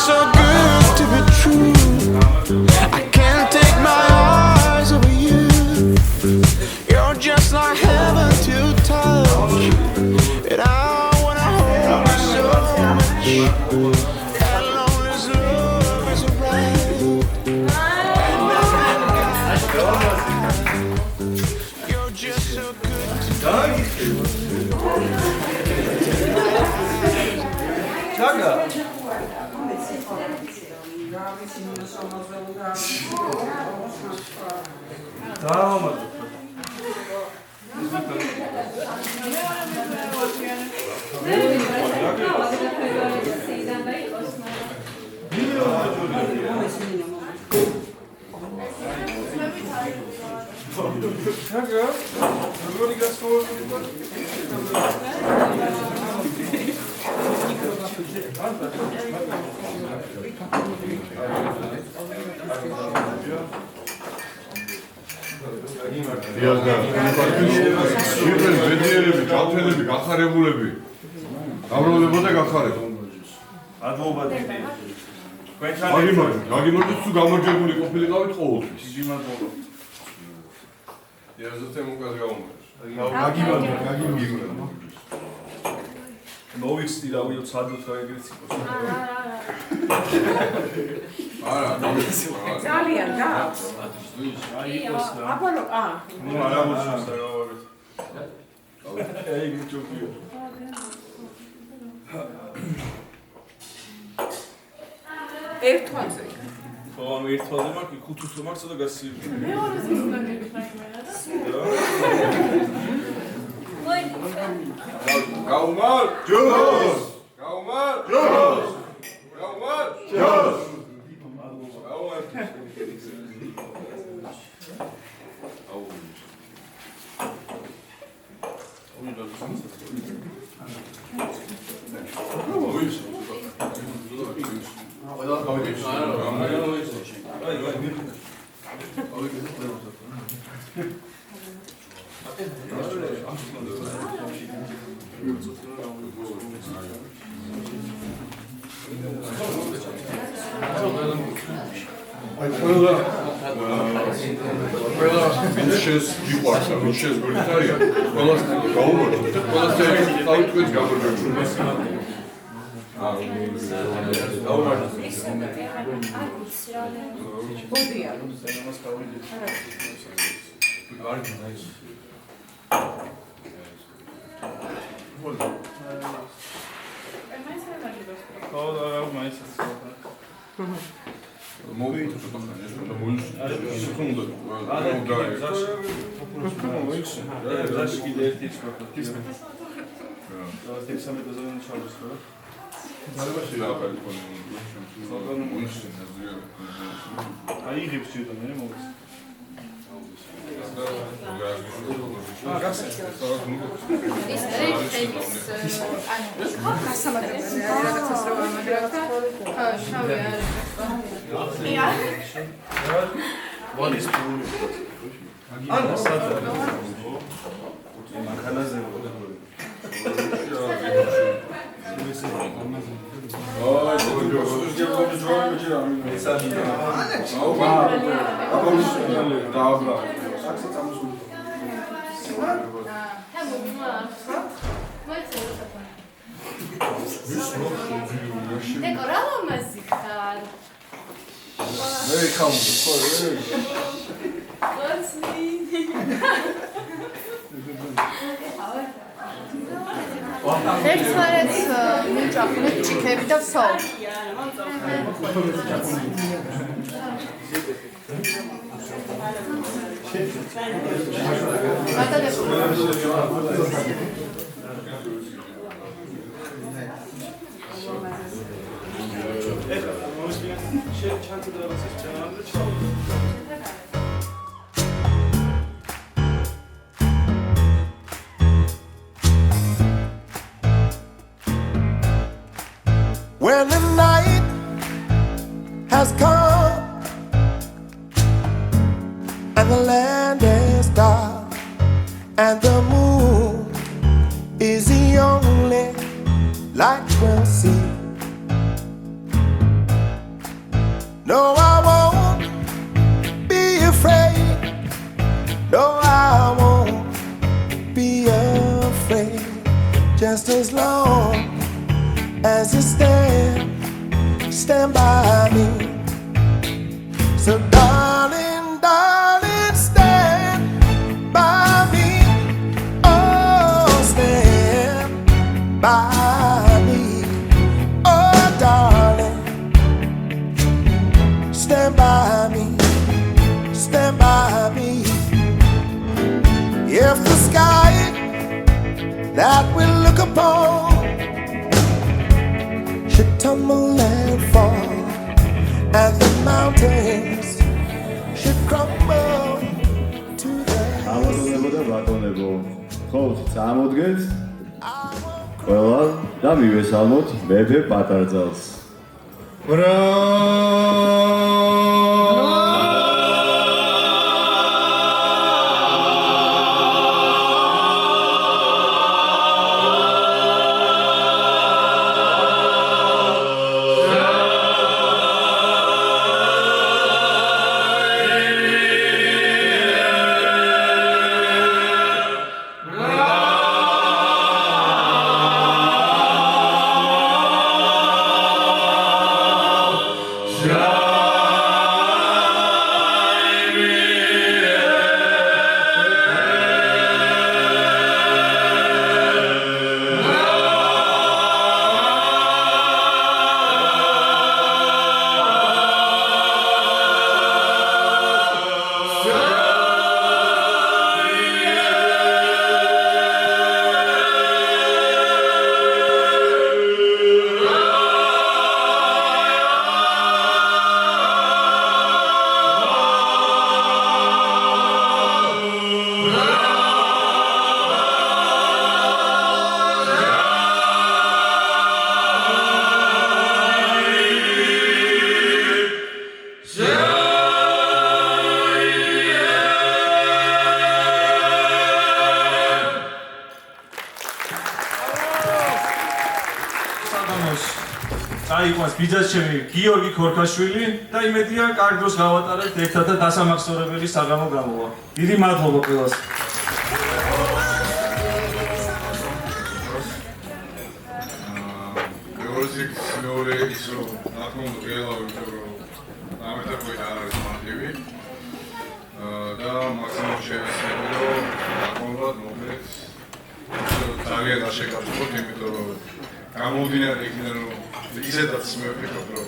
so good to be true. I can't take my eyes off you. You're just like heaven to touch, and I wanna hold you so much. As long as love is around, you're just so good to Chaga. ბედნიერები, ჯანმრთელები, გახარებულები. გამრავლება და გახარება. ადმობა დიდი. გაგიმარჯვეთ თუ გამარჯვებული ყოფილიყავით ყოველთვის. დიდი მადლობა. ეზოთემ უკას გამომარჯვეს. გაგიმარჯვეთ. მოვიხსნი რა ვიო ცადოთ რა ეგრეც იყოს. არა, ძალიან გაქვს. აი იყოს რა. აბანო, ნუ არა მოსვს რა ვაგეთ. აი გიჩოქიო. ერთვაზე. ხო, ანუ ერთვაზე მაქვს, ხუთუსო მაქვს და გასიები. მეორეს ის უნდა გეკითხა იმენა და გაუმარ ჯოს! გაუმარ ჯოს! გაუმარ ჯოს! გაუმარ ყველა ვინჩეს გიყვარს, ვინჩეს გულითარია, ყველას გაუმარჯვეთ, ყველას თავით თქვენს გამარჯვებული. ხო, და მაინც მოვიდეთ ცოტა ხანი, ეს უნდა მოიწვიოს. უნდა ზაში კიდე ერთი ისმოხდა. და თექსამეტოზე უნდა ჩავდეს ხო? ძალებაში რა არის კონი? აი იღებს ჯერ მე მოვიც. ის ეს ანუ გასამაგრებელი რაღაცას რო ამაგრებდა შავი არის. ვალის პური. ანა სადა. მანქანაზე მოდებული. აი, ჯოს ჯერ ჯერ ჯერ მესაჯია. დააბლა. დეკორალო მაზიხარ. მე ხამო, ხო, ერთმანეთს მიჭაχνეთ ჭიქები და სოლი. When the night has come and the land is dark and the moon is the only light we'll see, No, I won't be afraid. No, I won't be afraid. Just as long as you stand by me. So darling, darling, stand by me. Oh, stand by me. Oh, darling, stand by me. Stand by me. If the sky that we look upon should tumble and fall, and the mountains should crumble to the ამოდუნებო და ბატონებო, ხოთ წამოდგეთ ყველა და მივესალმოთ მეფე პატარძალს. აიყვანს ბიძაშემი გიორგი ქორქაშვილი და იმედია კარგ დროს გავატარებთ ერთად და დასამახსოვრებელი საღამო გამოვა. დიდი მადლობა ყველას. გეორგის მეორე ისო ნახმობ რეალა ვიტყვი ამეთაქვი არ არის მარტივი და მაქსიმუმ შეიძლება რომ ნახმობად მოკლედ ძალიან არ შეგავსოთ იმიტომ რომ გამოვდინარე იქნება რომ ისედაც მე ვფიქრობ რომ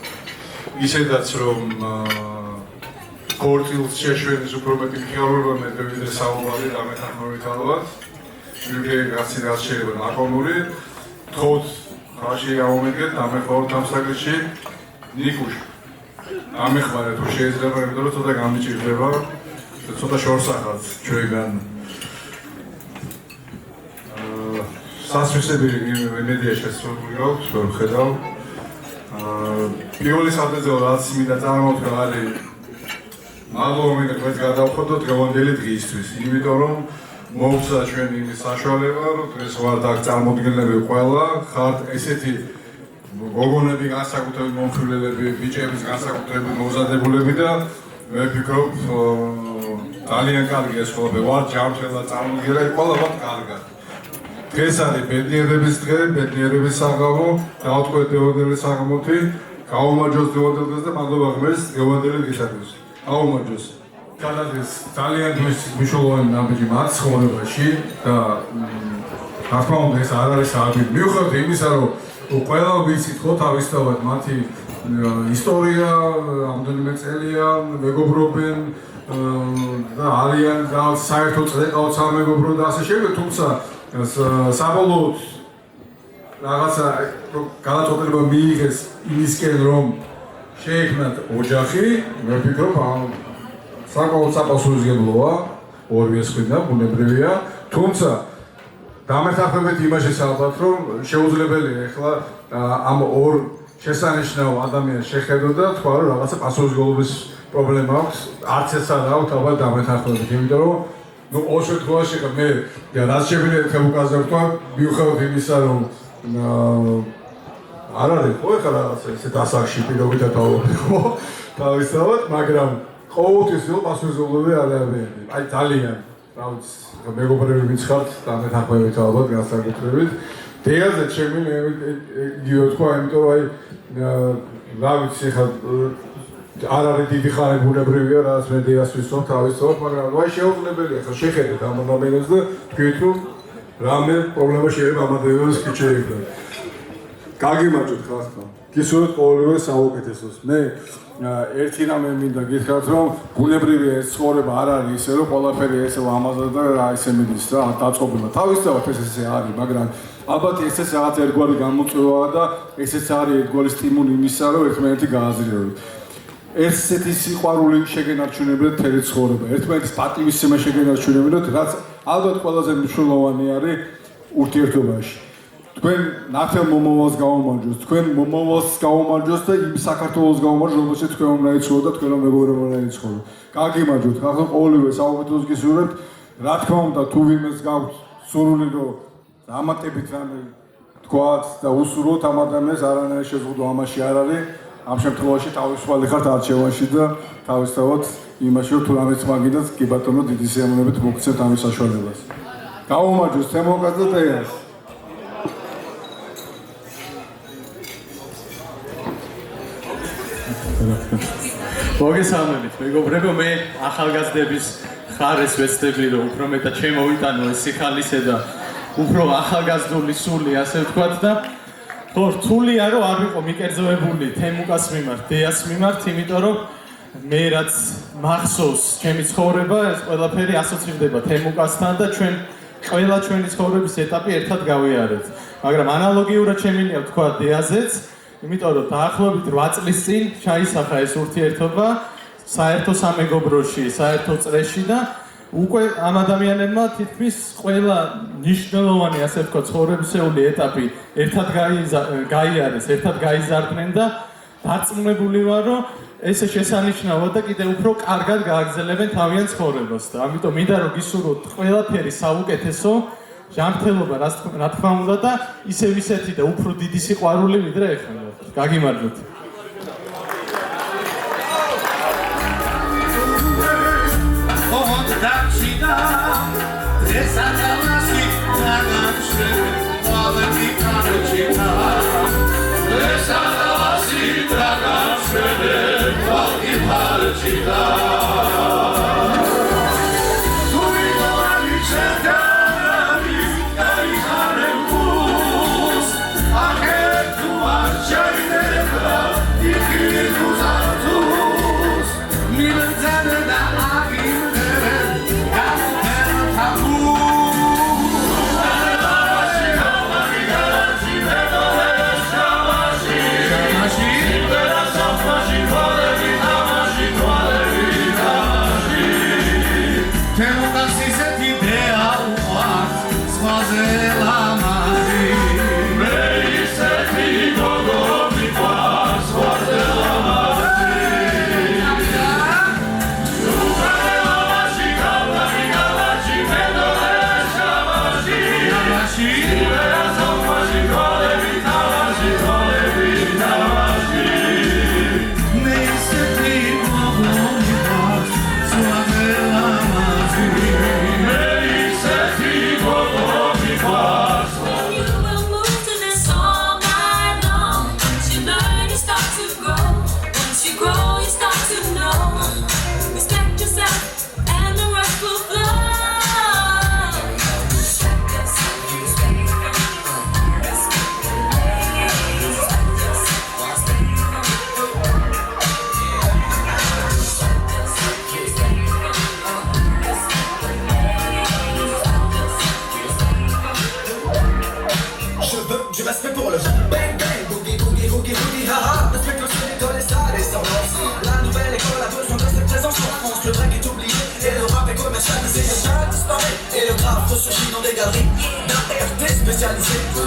ისედაც რომ ქორწილს შეშვენის უფრო მეტი მიხარება მეტი ვიდრე საუბარი და მეთანხმებით ალბათ ვიდრე რაც შეიძლება ნაკონური თქოს ხაში გამომედგეთ ამეხმაროთ ამ საკითხში ნიკუშ ამეხმარა თუ შეიძლება იმიტომ რომ ცოტა გამიჭირდება ცოტა შორს ახალ ჩვენგან სასვისები მედია შესრულებული აქვს რომ ხედავ პირველი საფუძველი რაც მინდა წარმოვიდგა არის მადლობა მინდა თქვენს გადავხოდოთ დღევანდელი დღისთვის იმიტომ რომ მოვცა ჩვენი იმის საშუალება რომ დღეს ვართ აქ წარმოდგენილები ყველა ხართ ესეთი გოგონები განსაკუთრებით მომხიბლელები ბიჭების განსაკუთრებით მოზადებულები და მე ვფიქრობ ძალიან კარგი ეს ყველაფერი ვართ ჯანმრთელად წარმოდგენილი ყველა ვართ კარგად დღეს არის ბედნიერების დღე, ბედნიერების საღამო, დავთქვეთ დღევანდელი საღამოთი, გაუმარჯოს დღევანდელ დღეს და მადლობა ღმერთს დღევანდელი დღისათვის. გაუმარჯოს. გადადის ძალიან მნიშვნელოვანი ნაბიჯი მათ ცხოვრებაში და რა თქმა უნდა ეს არ არის საერთოდ მიუხედავად იმისა, რომ ყველა ვიცით ხო თავისთავად მათი ისტორია, ამდენიმე წელია, მეგობრობენ და არიან და საერთოდ წლეკავთ სამეგობრო და ასე შემდეგ, თუმცა საბოლოოდ რაღაცა გადაწყვეტილება მიიღეს იმისკენ რომ შეექმნათ ოჯახი, მე ვფიქრობ საკმაოდ საპასუხისმგებლოა ორივე მხრიდან ბუნებრივია, თუმცა დამეთანხმებით იმაშიც ალბათ რომ შეუძლებელია ახლა ამ ორ შესანიშნავ ადამიანს შეხედო და თქვა რომ რაღაცა პასუხისმგებლობის პრობლემა აქვს, არც ეს არ აქვს ალბათ დამეთანხმებით, იმიტომ რომ ну, о შემთხვევაში მე რაც შეგვიძლია ხებუკაზე ვთქვა, მიუხედავად იმისა, რომ არ არის ხო ეხლა რაღაცა ესეთ ასაკში პირობითად დავობი ხო თავისთავად მაგრამ ყოველთვის იყო პასუხისმგებლობები ადამიანები აი ძალიან რა ვიცი მეგობრები ვინც ხართ დამეთანხმებით ალბათ განსაკუთრებით დეაზე ჩემი იგივე თქვა იმიტომ რომ აი რა ვიცი ხა არ არის დიდი ხანი ბუნებრივია რაც მე დეას ვისვამ თავისთავად მაგრამ აი შეუძლებელია ხა შეხედეთ ამ მომენტს და თქვით რომ რამე პრობლემა შეიძლება ამ ადამიანს კი შეიძლება გაგიმარჯვეთ ხალხო გისურვებთ ყოველივე საუკეთესოს მე ერთი რამე მინდა გითხრათ რომ ბუნებრივია ეს ცხოვრება არ არის ისე რომ ყველაფერი ესე ამაზად და რა ისე მიდის რა დაწყობილა თავისთავად ესე არის მაგრამ ალბათ ესეც რაღაც ერთგვარი გამოწვევაა და ესეც არის ერთგვარი სტიმული იმისა რომ ერთმანეთი გააზრიებოთ ესეთი სიყვარული შეგენარჩუნებინოთ მთელი ცხოვრება ერთმანეთის პატივისცემა შეგენარჩუნებინოთ რაც ალბათ ყველაზე მნიშვნელოვანი არის ურთიერთობაში თქვენ ნახევარ მომავალს გაუმარჯოს თქვენ მომავალს გაუმარჯოს და იმ საქართველოს გაუმარჯოს რომელშიც თქვენ უნდა იცხოვრო და თქვენ მეგობრებო უნდა იცხოვრო გაგიმარჯვოთ ხალხო ყოველივე საუკეთესოს გისურვებთ რა თქმა უნდა თუ ვინმეს გაქვთ სურვილი რომ დამატებით რამე თქვათ და უსურვოთ ამ ადამიანს არანაირი შეზღუდვა ამაში არ არის ამ შემთხვევაში თავისუფალი ხართ არჩევანში და თავისთავად იმაში რომ თუ რამეც მაგიდაც კი ბატონო დიდი სიამოვნებით მოგცემთ ამის საშუალებას გაუმარჯოს თემოკაც და დეას მოგესალმებით მეგობრებო მე ახალგაზრდების ხარეს ვეცდები რომ უფრო მეტად შემოვიტანო ეს სიხალისე და უფრო ახალგაზრდული სული ასე ვთქვათ და ხო რთულია რომ არ ვიყო მიკერძოებული თემუკას მიმართ დეას მიმართ იმიტომ რომ მე რაც მახსოვს ჩემი ცხოვრება ეს ყველაფერი ასოცირდება თემუკასთან და ჩვენ ყველა ჩვენი ცხოვრების ეტაპი ერთად გავიარეთ მაგრამ ანალოგიურად შემიძლია ვთქვა დეაზეც იმიტომ რომ დაახლოებით 8 წლის წინ ჩაისახა ეს ურთიერთობა საერთო სამეგობროში, საერთო წრეში და უკვე ამ ადამიანებმა თითქმის ყველა მნიშვნელოვანი ასე ვთქვათ ცხოვრებისეული ეტაპი ერთად გაიარეს, ერთად გაიზარდნენ და დარწმუნებული ვარ რომ ესე შესანიშნავად და კიდევ უფრო კარგად გააგრძელებენ თავიანთ ცხოვრებას და ამიტომ მინდა რომ გისურვოთ ყველაფერი საუკეთესო ჯანმრთელობა რა თქმა უნდა და ისევ ისეთი და უფრო დიდი სიყვარული ვიდრე ეხლა გაგიმარჯვეთ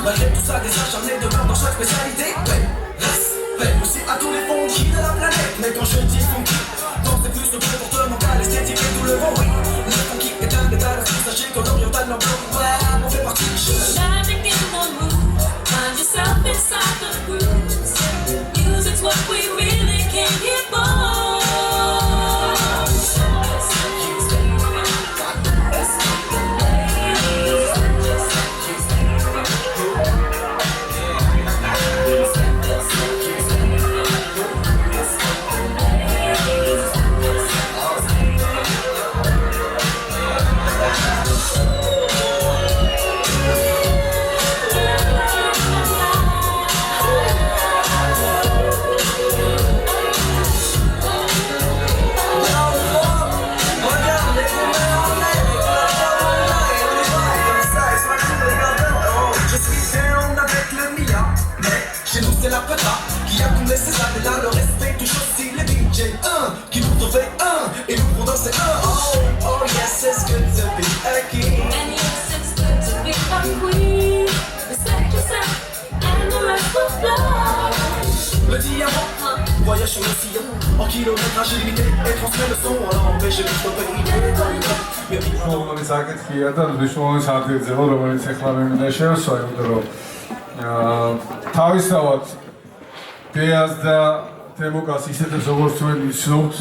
Malgré tout ça, des acharnés demeurent dans chaque spécialité. Respect aussi à tous les funky de la planète. Mais quand je dis funky, non c'est plus le comportemental, esthétique et tout le vent. Oui, le funky est un état d'esprit. Sachez qu'en oriental, non, ouais, on fait partie. Magic in the room, find yourself inside. outside the grooves. Music's what we really came here for. C'est la pata qui a tourné ces années-là. Le respect touche aussi les DJ. Qui nous reveille et nous font danser. Oh yes, it's good to be a king. And yes, it's good to be a queen. Respect yourself and the rest will flow. Le diamant, voyage sur le sillon. En kilométrage illimité et transmet le son. Alors empêchez notre pays. Მნიშვნელოვანი საკითხია და მნიშვნელოვანი სარდიძეა, რომელიც ახლა მე მინდა შევსვა, იმიტომ რომ თავისთავად ბეას და თემოკას ისეთებს როგორც ჩვენ იცნობთ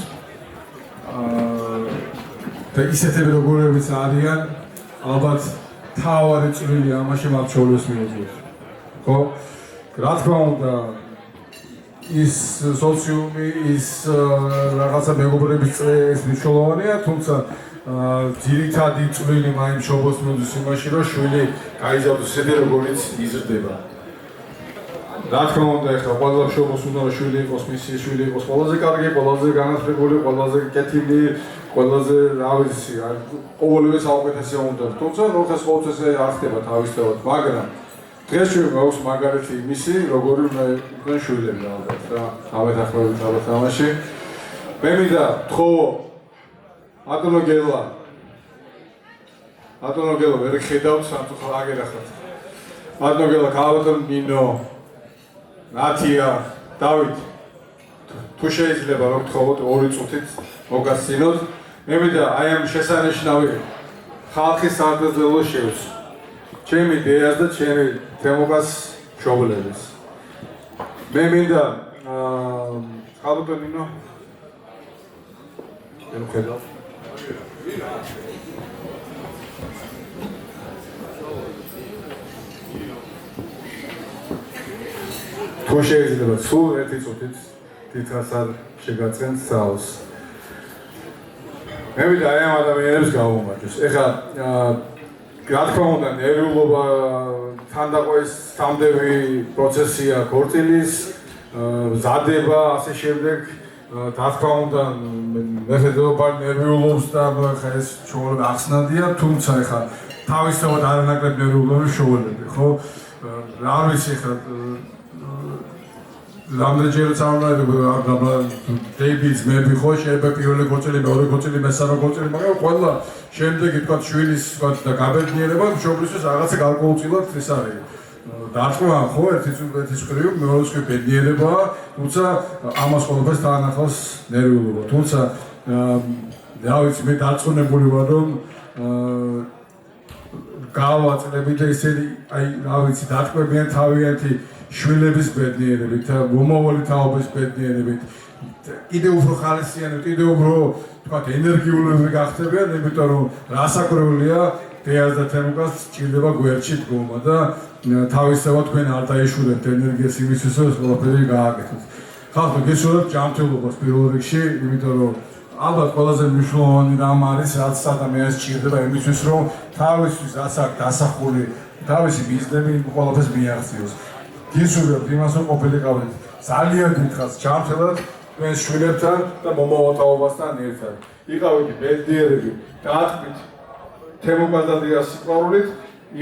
და ისეთები როგორებიც არიან, ალბათ თავარი წვლილი ამაში მათ შორის მიუძღვის. ხო? რა თქმა უნდა, ის სოციუმი, ის რაღაცა მეგობრების წრეს მნიშვნელოვანია, თუმცა ძირითადი წვლილი მაინც შობოს მიუძღვის იმაში, რომ შვილი გაიზარდოს ისეთი როგორიც იზრდება. რა თქმა უნდა, ეხლა ყველა შობოს უნდა შვილი იყოს, მისი შვილი იყოს ყველაზე კარგი, ყველაზე განათლებული, ყველაზე კეთილი, ყველაზე რა ვიცი, ყოველივე საუკეთესო უნდა. თუმცა როხეს ყოველთვის ესე არ ხდება თავისთავად, მაგრამ დღეს ჩვენ გვაქვს მაგალითი იმისი, როგორი უნდა შვილები ალბათ და ავეთანხმებით ალბათ ამაში. მე მინდა თქო ატონო გელა ვერ ხედავთ სამწუხაროდ აგერახათ. ატონო გელა გავატონ ნინო ნათია, დავით, თუ შეიძლება რომ გთხოვოთ 2 წუთით მოგასცინოთ. მე მინდა აი ამ შესანიშნავი ხალხის სარდლელო შევს. ჩემი დეას და ჩემი თემოკას მშობლების. მე მინდა ხალხო ნინო ელხედავ. თუ შეიძლება სულ 1 წუთით თითქოს არ შეგაწენთ თავს. მე მინდა აი ამ ადამიანებს გავუმარჯოს. ეხლა რა თქმა უნდა ნერვიულობა თანდაყოლის თამდები პროცესია ქორწილის, მზადება, ასე შემდეგ. რა თქმა უნდა მეხედება ნერვიულობს და ხა ეს ჩვეულებრივ ახსნადია, თუმცა ეხლა თავისთავად არანაკლებ ნერვიულობის შოულები, ხო? რა ვიცი ეხლა რამდენჯერ წამოვიდა დეიბის მეფი ხო შეიძლება პირველი ქორწილი, მეორე ქორწილი, მესამე ქორწილი, მაგრამ ყველა შემდეგი თქვა შვილის თქვა და გაბედნიერება მშობლისთვის რაღაცა გარკვეულწილად ეს არის. დარწმუნა ხო ერთის მხრივ, მეორეს მხრივ ბედნიერება, თუმცა ამას ყველაფერს დაანახავს ნერვიულობა. თუმცა რა ვიცი მე დარწმუნებული ვარ რომ გავაწლები და ისინი აი რა ვიცი დათქმებიან თავიანთი შვილების ბედნიერებით და მომავალი თაობის ბედნიერებით კიდევ უფრო ხალისიანები, კიდევ უფრო თქვა ენერგიულები გახდებიან, იმიტომ რომ რასაკვირველია დეას და თემოკას ჭირდება გვერდში დგომა და თავისთავად თქვენ არ დაეშურებთ ენერგიას იმისთვის, რომ ეს ყველაფერი გააკეთოთ. ხალხო გესურვებთ ჯანმრთელობას პირველ რიგში, იმიტომ რომ ალბათ ყველაზე მნიშვნელოვანი რამ არის, რაც ადამიანს ჭირდება იმისთვის, რომ თავისთვის დასახული თავისი ბიზნესი ყველაფერს მიაღწიოს. გესურვებთ იმას, რომ ყოფილიყავით ძალიან დიდხანს ჯანმრთელად თქვენს შვილებთან და მომავალ თაობასთან ერთად. იყავით ბედნიერები, დაატყვით თემოკას და დეას სიყვარულით,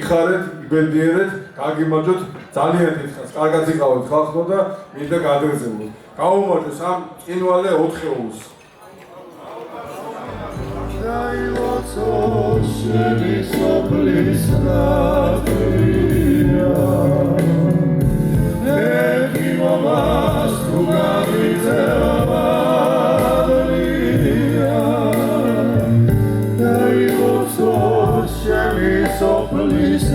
იხარეთ, იბედნიერეთ, გაგიმარჯოთ ძალიან დიდხანს. კარგად იყავით ხალხო და მინდა გადაგზავნოთ. გაუმარჯოს ამ წინვალე 4-ეულს. Please,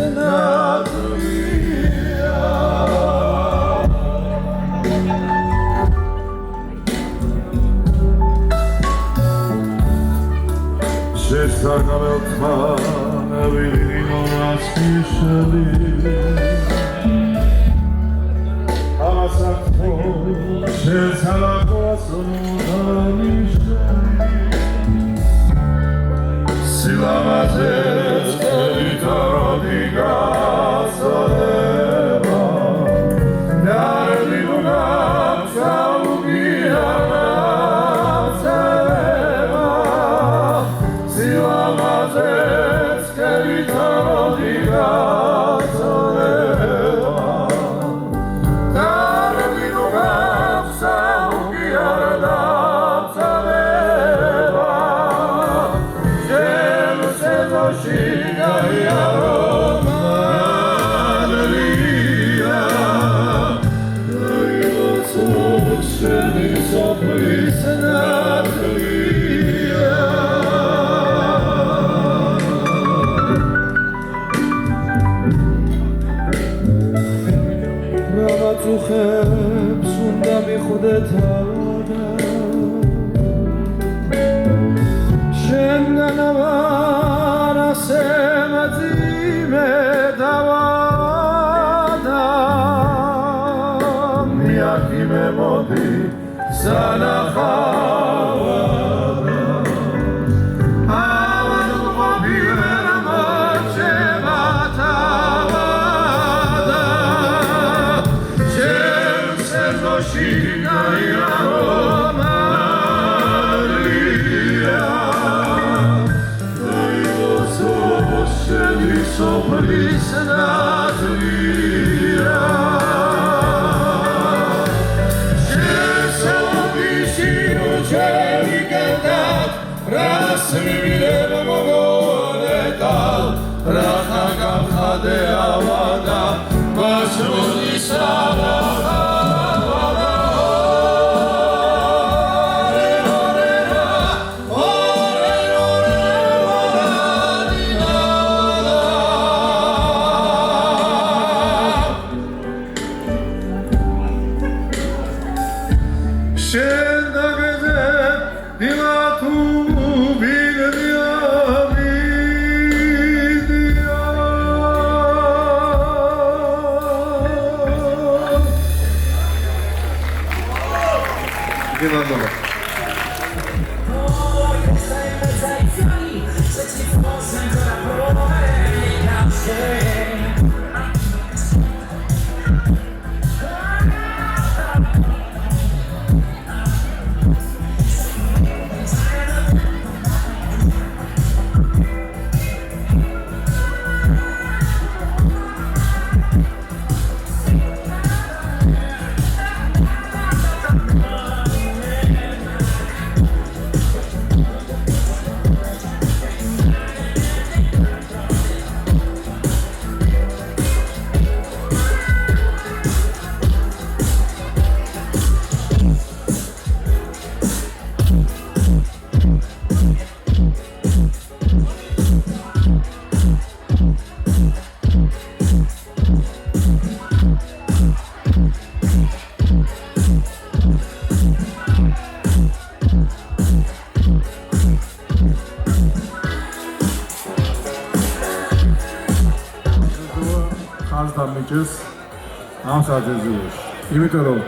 ამ საძებულოში. იმიტომ რომ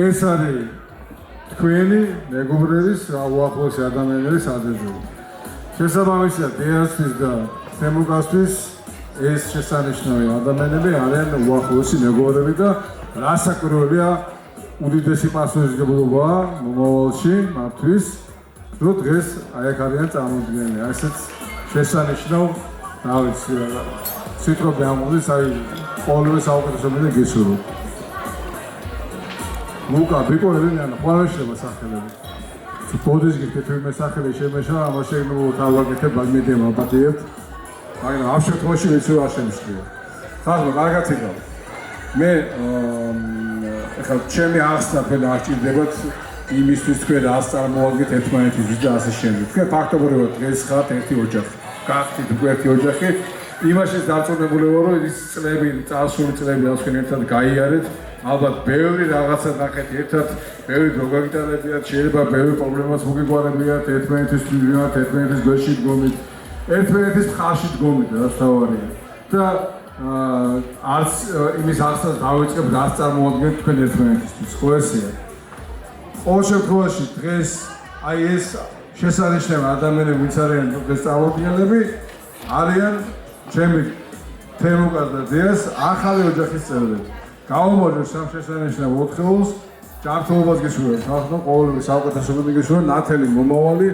ეს არის თქვენი მეგობრების უახლოესი ადამიანების საძებულო. შესაბამისად, დიასთვის და თემუკასთვის ეს შესანიშნავი ადამიანები არიან უახლოესი მეგობრები და რასაკვირველია უდიდესი პასუხისმგებლობაა მომავალში მათთვის, რომ დღეს აი აქ არიან წარმოდგენილი. ასეც შესანიშნავ სიტყვები ამოდის, აი ყოველივე საუკეთესო მინდა გესურვოთ. ლუკა ბიკოები ან ყველაშება სახელები. ბოდის გიქეთვიმე სახელი შემეშა, ამაში ნუ თავაკეთებ მაგმედიამ აპატიებთ. მაგრამ ამ შემთხვევაში ვიცი რა შემიძლია. ხაზმა კარგად იგავ. მე ახლა ჩემი აღსნა თქვენ აღჭირდებათ იმისთვის თქვენ რას წარმოადგენთ ერთმანეთისთვის და ასე შემდეგ. თქვენ ფაქტობრივად დღეს ხართ ერთი ოჯახი. გახდით ერთი ოჯახი. იმაშიც დარწმუნებული ვარ, რომ ის წლები, წარსული წლები, რაც თქვენ ერთად გაიარეთ, ალბათ ბევრი რაღაცა ნახეთ ერთად, ბევრი დრო გაგიტანებიათ, შეიძლება ბევრი პრობლემას მოგიგვარებიათ ერთმანეთის მიმართ, ერთმანეთის გვერდში დგომით, ერთმანეთის მხარში დგომით, რაც თავარია. და არც იმის ახსნას დავიწყებ, რაც წარმოადგენთ თქვენ ერთმანეთისთვის, ხო ესეა. ყოველ შემთხვევაში დღეს აი ეს შესანიშნავი ადამიანები, ვინც არიან დღეს წარმოდგენილები, არიან ჩემი თემუკას და დიას ახალი ოჯახის წევრები. გავუმოჯოს ამ შესანიშნავ ოთხეულს, ჭართლობას გისურვებთ, ახლა ყოველივე საუკეთესობები გისურვებთ, ნათელი მომავალი,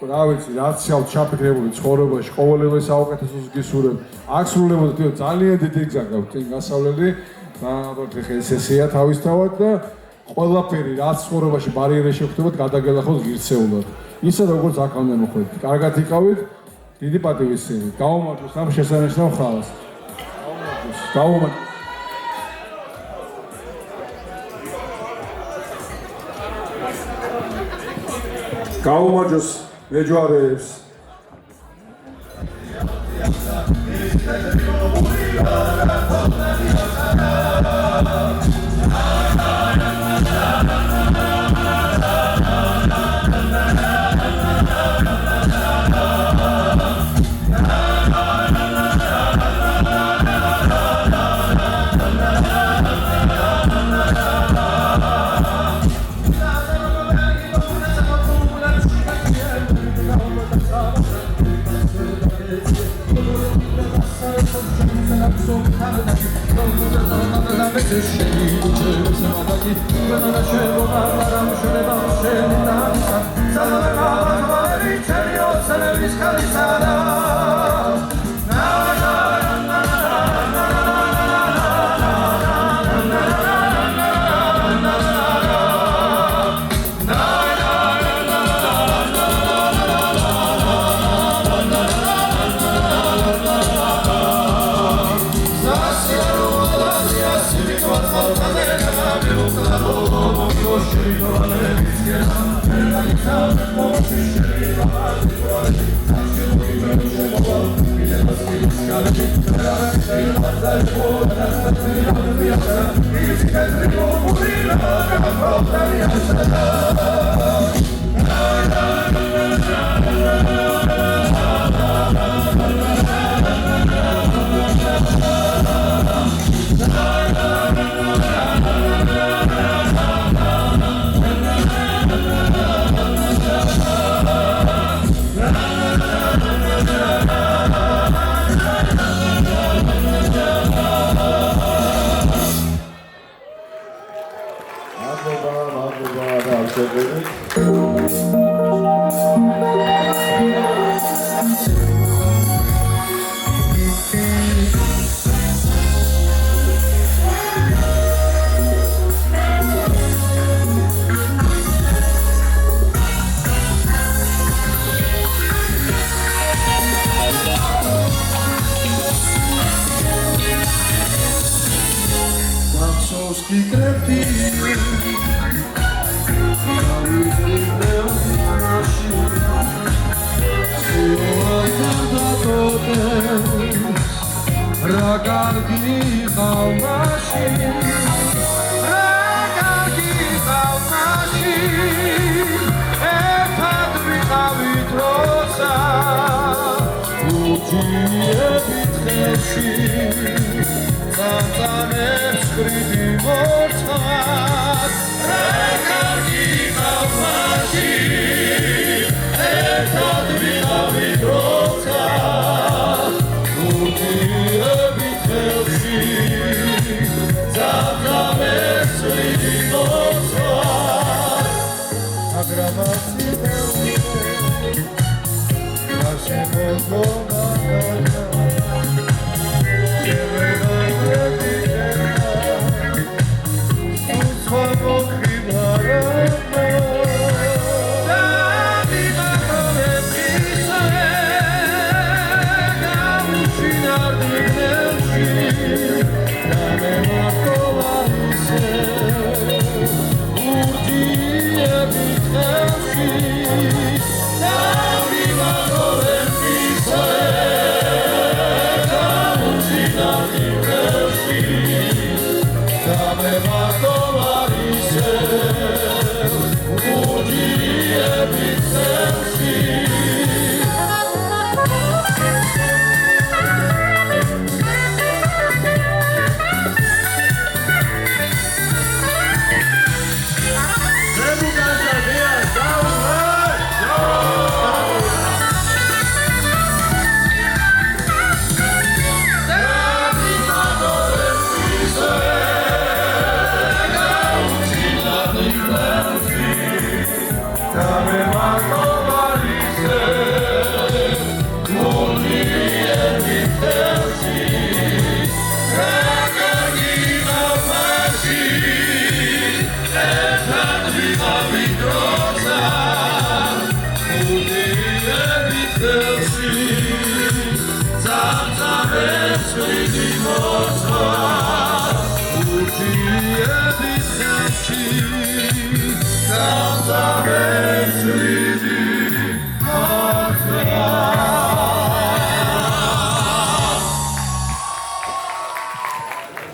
რა ვიცი, რაც შევთ ჩაფიქრებული ცხოვრებაში, ყოველივე საუკეთესოს გისურვებთ. აქ სრულდებოდა ძალიან დიდი გზა გაქვთ წინ გასავლელი, ალბათ ეს ესეა თავისთავად და ყველაფერი რაც ცხოვრებაში ბარიერები შეხვდებათ, გადაგელახოთ ღირსეულად. ისე როგორც აქ უნდა მოხვდეთ. კარგად იყავით, დიდი პატივისცემით. გავუმოჯოს ამ შესანიშნავ ხალხს. გავუმოჯოს. გაუმოჯოს მეჯვარეებს.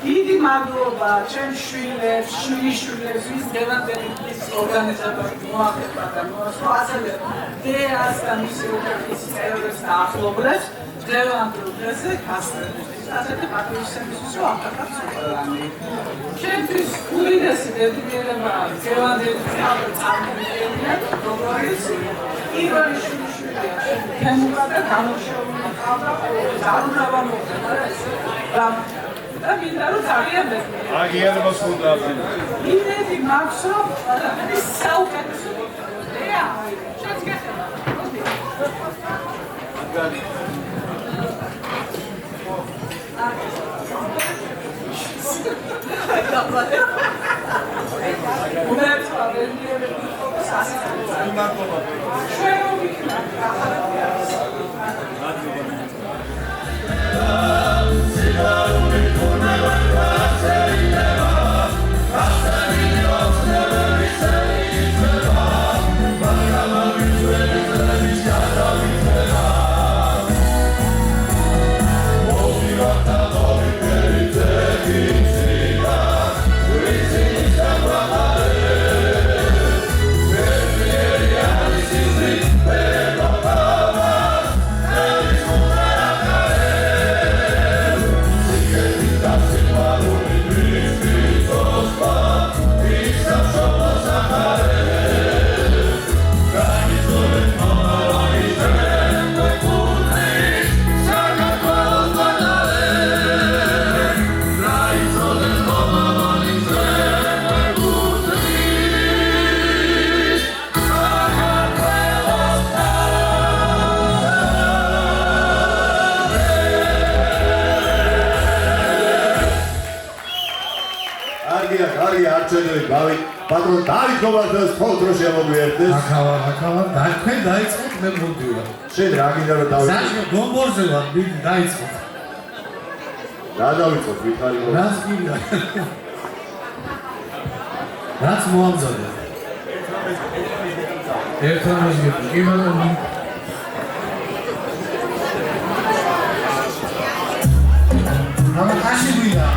დიდი მადლობა ჩემ შვილებს, შვილიშვილებს, ვის დღევანდელი ორგანიზატორი მოახერხა და მოასწავლე დეას და მისი ოჯახის წევრებს და ახლობლებს დღევანდელ დღეზე გასწრებით. ასეთი პატრიოტიზმის ვახაკაც ყველანი. ჩემთვის უდიდესი დედიბერება დღევანდელი წარმოდგენილია, როგორც ივანი შვილიშვილია. თემურა და გამორჩეული ყავდა ძალურავა მოხდა და მინდა რომ ძალიან მეგონა. აგიარებას უნდა აფრინო. იმედი მაქვს რომ ის საუკეთესო დეა. შენს გახება. Patron David Govardas Poltro შემოგვიერთდეს. ახლა თქვენ დაიწყოთ მე მოვდივარ. შენ რა გინდა რომ დავიწყო? საერთოდ გომბორზე ვარ, მიდი დაიწყოთ. რა დავიწყოთ ვიხარი მო? რას გინდა? რაც მოამზადე. ერთმანეთს იმან ამა ხაში გვიდა.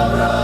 That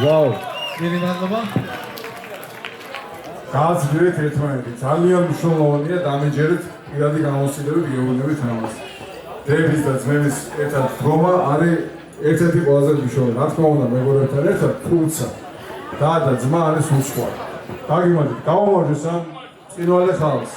Wow, დიდი მადლობა. გააძლიერეთ ერთმანეთი. ძალიან მნიშვნელოვანია დამეჯერეთ პირადი გამოცდილებით გეუბნებით ამას. დედის და ძმების ერთად დგომა არის ერთ-ერთი ყველაზე მნიშვნელოვანი. რა თქმა უნდა, მეგობრებთან ერთად, თუმცა და ძმა არის უცხოა. დაგიმართეთ, გავამარჯოს ამ წინვალე ხალხს.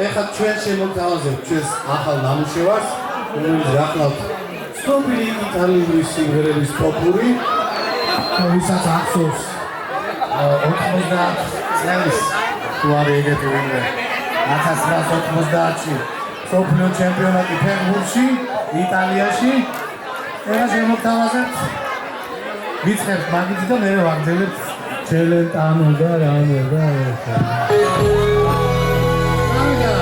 ეხლა ჩვენ შემოგთავაზებთ ჩვენს ახალ ნამუშევარს, რომელიც გახლავთ ცნობილი იტალიური სიმღერების პოპური, ვისაც ახსოვს 90 წელს თუ არის ეგეთი ვინმე 1990-ში მსოფლიო ჩემპიონატი ფეხბურთში იტალიაში ეხლა შემოგთავაზებთ ვიწყებთ მაგით და მე ვაგრძელებთ Celentano da rame da Amiga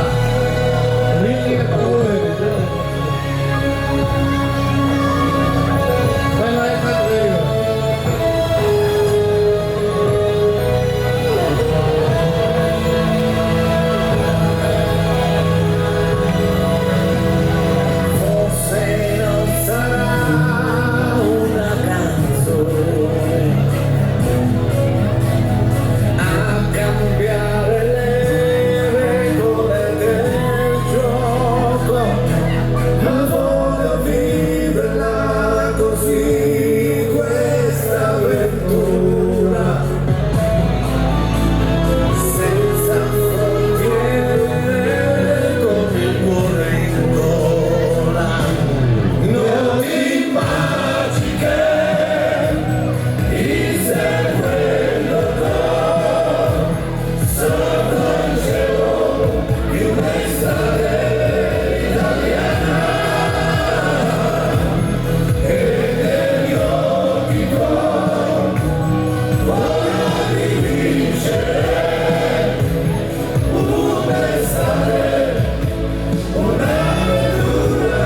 Ringi che parole Vai vai vai Forse non sarà una canzone cambiare le regole del gioco, ma voglio viverla così questa avventura, senza frontiere, con il cuore in gola, non immagini che il seguendo sotto il cielo di un'estate italiana e negli occhi tuoi voglio vincere un'estate, un'avventura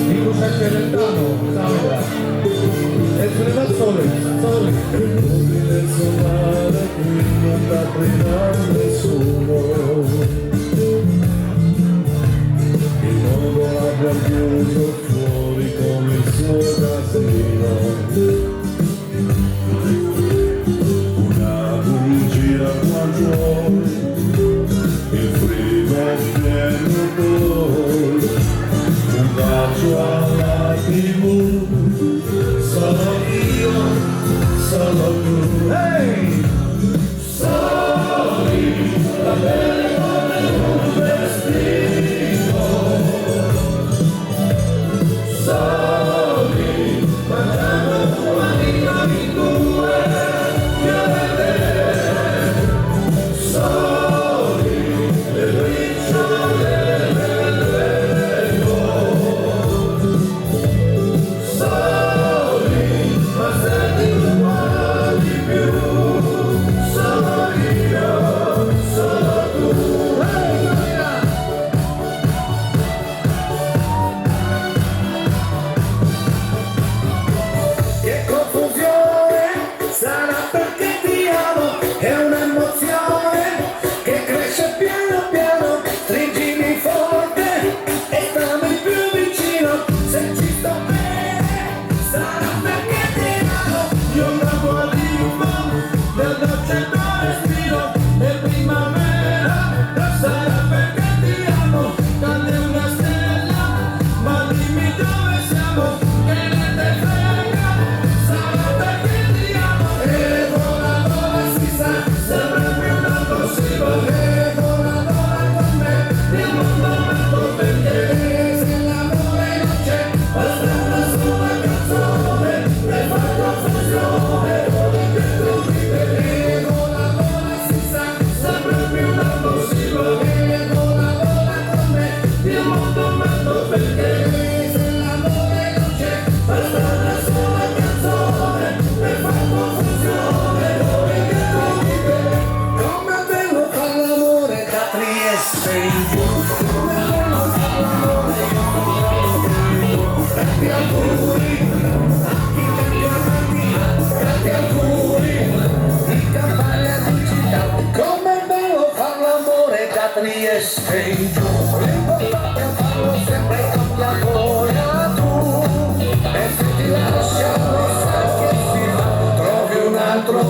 più, Celentano, Samira, e sulle da sole, nel solare qui non t'aprirà nessuno, il mondo abbia chiuso fuori come il suo casino, una bugia qua fuori, il frigo è pieno d'ori, un bacio alla TV, sono io, sono tu, hey! Soli, la pelle come un vestito, soli, mangiando una vita di due, piovere, soli, le briciole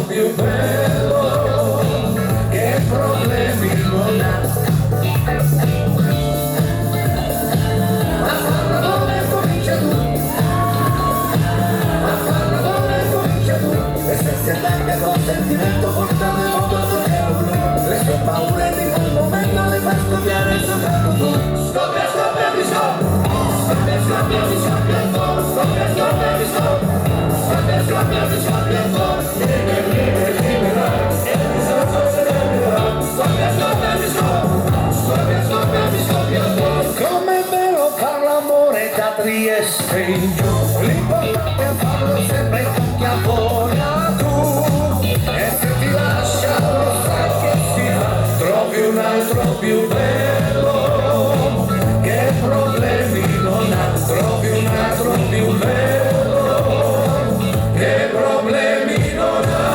più bello che problemi non ha. Trieste in giù, l'importante è farlo sempre con chi ha voglia tu. E se ti lascia lo sai che sia, trovi un altro più bello, che problemi non ha, trovi un altro più bello, che problemi non ha.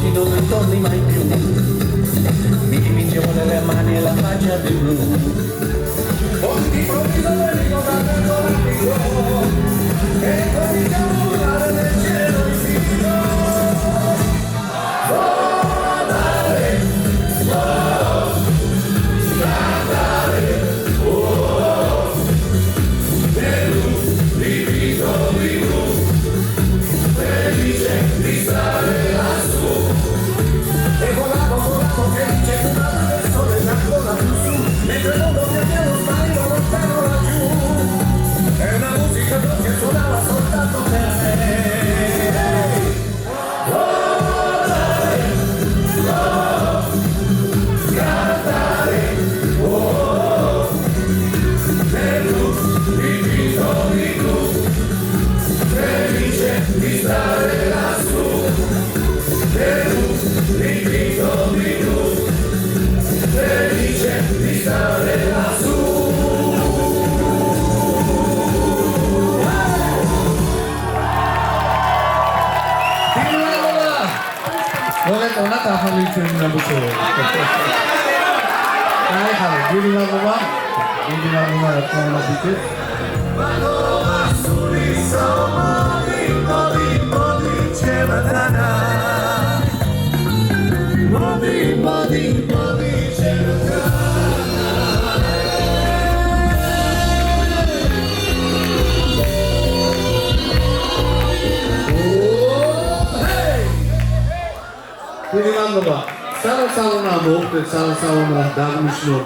Non mi torni mai più, mi dipingevo nelle mani e la faccia di blu. Poi d'improvviso venivo da l'amico e cominciamo a volare nel cielo infinito. Volare, oh, cantare, oh, blu, dipinto di blu, felice di stare lassù. E volavo felice una nave sole ancora più su, mentre il mondo pianeva sbaglio lontano laggiù. E una musica che suonava soltanto per me. Volare, oh, cantare, oh, nel blu, dipinto di blu, felice di stare lassù. Dipinto di blu, felice di stare lassù. Volete una tavola in una buccia. Dai, fare, vieni una roba con una buccia. Remember, Salona moved Salona Dagmishno,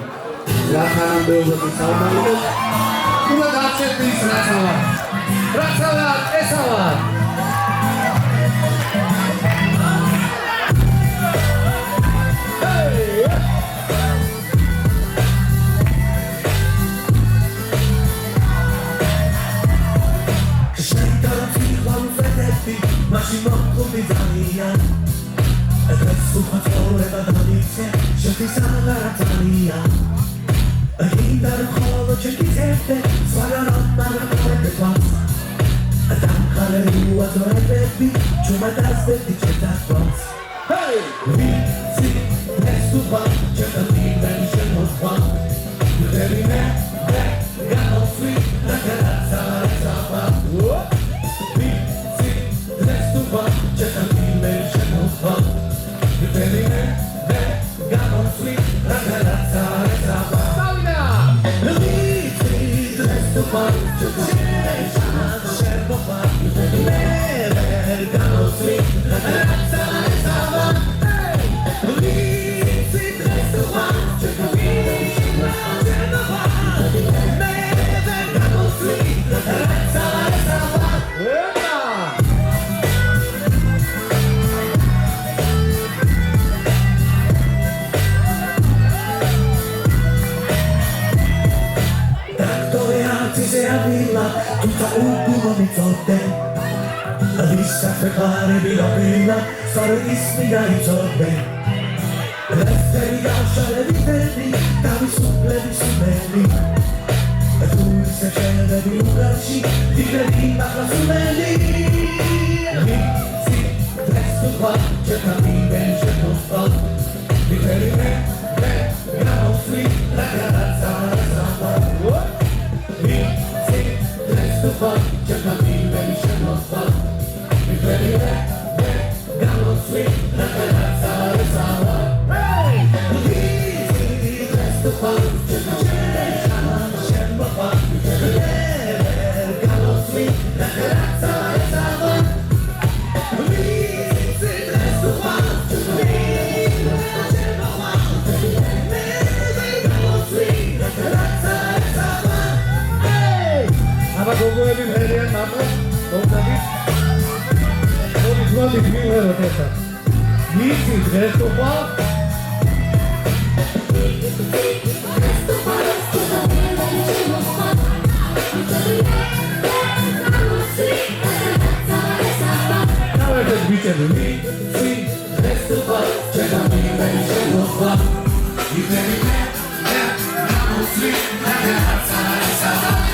Lahan Dover, Salona. Who got it? This Rasawa. Rasawa, Esawa. Massimo D'Italia e questo fattore da delizia c'è chi sa la razzalia e chi dal collo c'è chi sente suona roba la corrente pazza e tancare rua dovrebbe bi c'è una testa di c'è cross hey si presto qua c'è da dimension non qua you tell me that got no sweet la carezza la razza just a dimension of fun. You tell me that got no sweet, that's the rest of fun. Just a dimension of fun. You tell me that got no sweet, that's the rest of fun. Just a dimension of fun. That got no sweet, that's the rest of fun. Tutta ultima mezz'orte la vista prepare bila bila stare di sfiga in sorte resta rilascia le viterni davi su belli e tu se c'è da divulgarci di crediva la sumelli si resto qua cercami ben cerco fa di per me grano sweet la carazza the fun, just a dimension of fun. We ready that, gallo sweet, la carezza sour. Hey, easy, that's the fun, just a dimension of fun. We ready that, gallo sweet, la carezza sour. გოგოები მერიან მამას, მოგდებით. მოდი მივეროთ ესა. მიცი დღესობა. Давайте битву. Мици დღესობა, ჩემო მივერი შემოხვა. იფერი მე, გამოსვი, რაღაცა ისაა.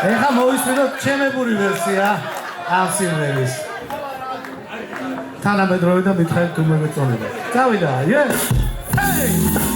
ეხა მოვისმინოთ ჩემებური ვერსია ამ სიმღერის. თანამედროვე და მითხარით თუ მოგეწონება. წავიდა, yes! Hey!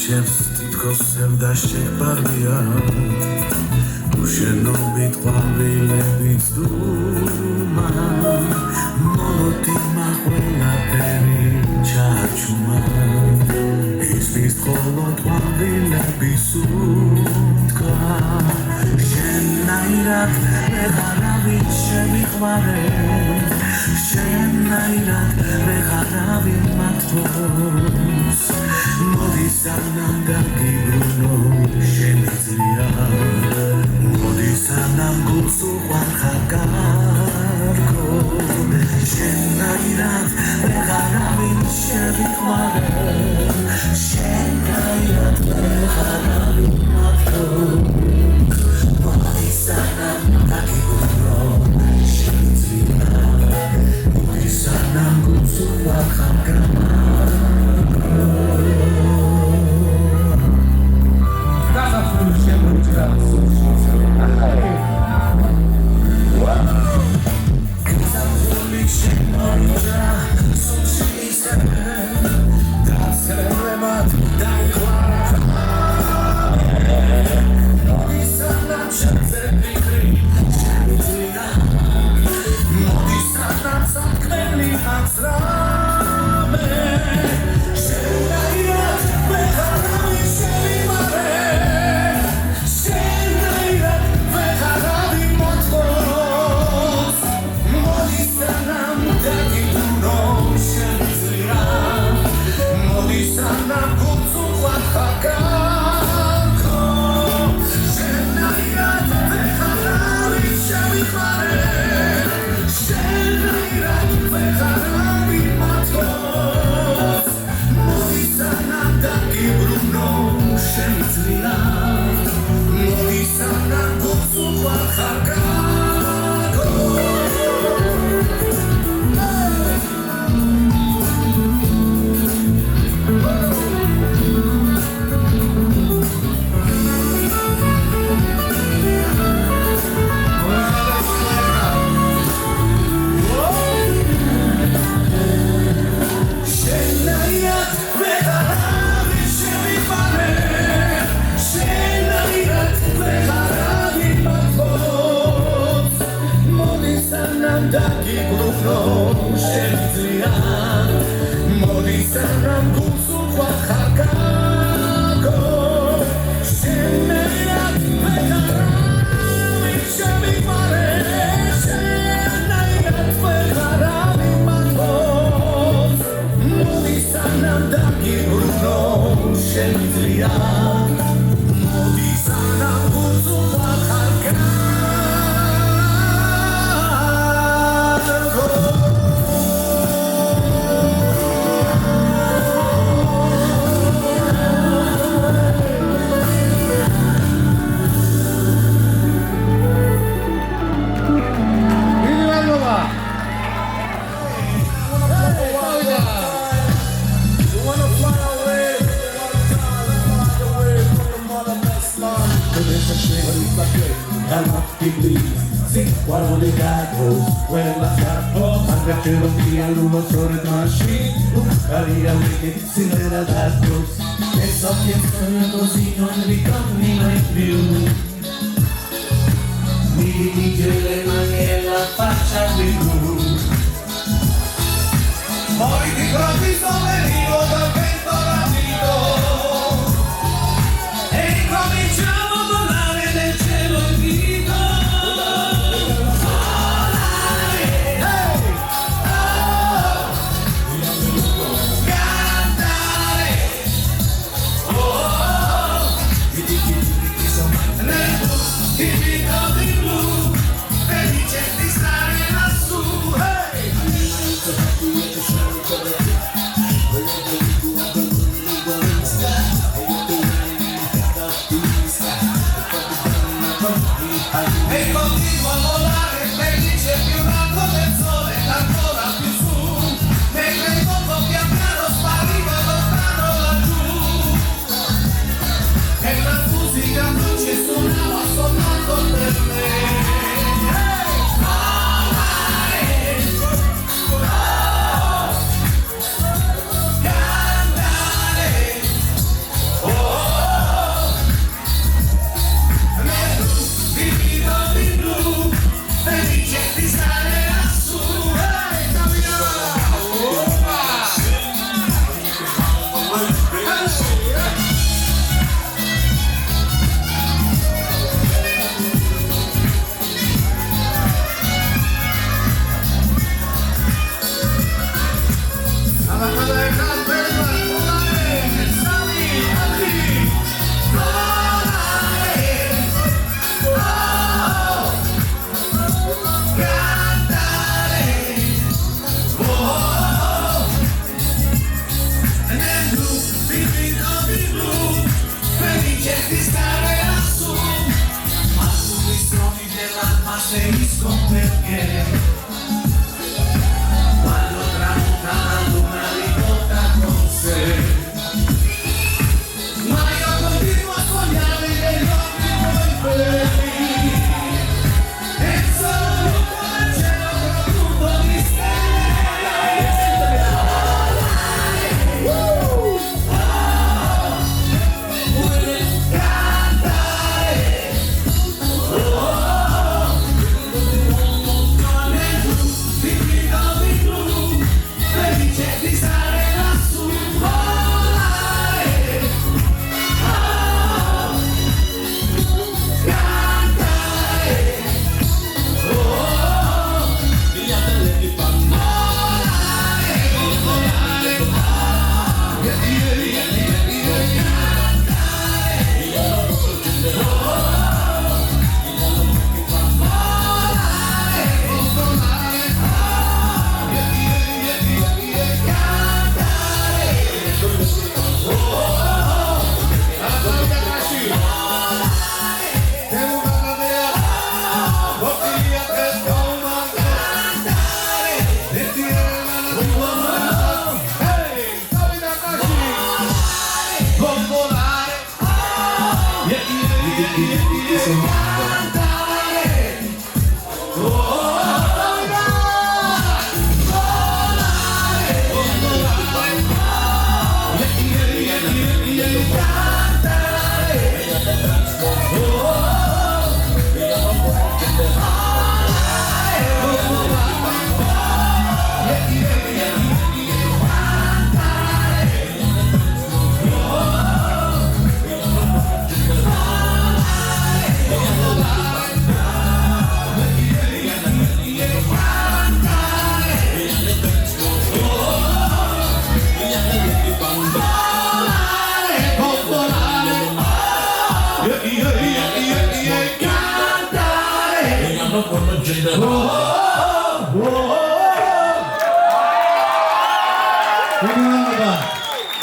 შენს თითქოს სევდა შეყარია უშენობით ყვავილებით დუმა მოლოდი მაყველაფერი ჩაჩუმა ისმის მხოლოდ ყვავილების უთქვა შენაირად ვეღარავინ შემიყვარე შენაირად ვეღარავინ მათქოს მოდისა სანამ გაგიბრუნო შემიძლია მოდი სანამ გულს უყვარხარ კარგო შენაირად ვეღარავინ შევიხმარე შენაირად ვეღარავინ მათო მოდი სანამ გაგიბრუნო შემიძლია მოდი სანამ გულს უყვარხარ კარგო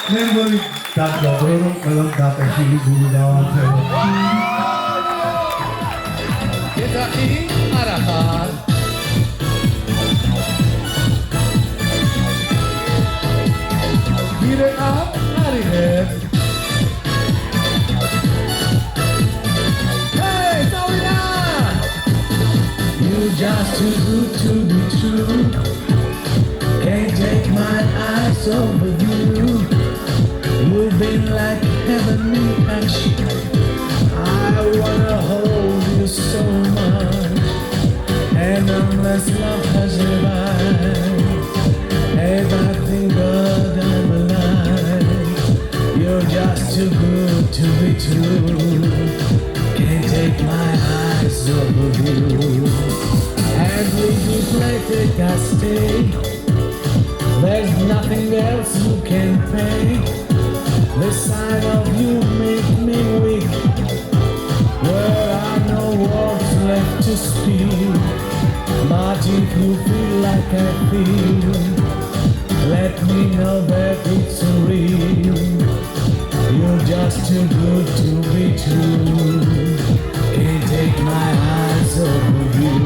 Nemori dadgaboro qalon dapehili guru davantero. Gedaki arahar. Gire up arihe. Hey, Tawina! You just too good to be true. Can't take my eyes over you. You've been like heavenly touch. I wanna hold you so much. And unless love has revived, everything but I'm alive. You're just too good to be true. Can't take my eyes off of you. And we deflated I stay. There's nothing else you can pay. The sight of you make me weak. There are no words left to speak. But if you feel like I feel, let me know that it's real. You're just too good to be true. Can't take my eyes off of you.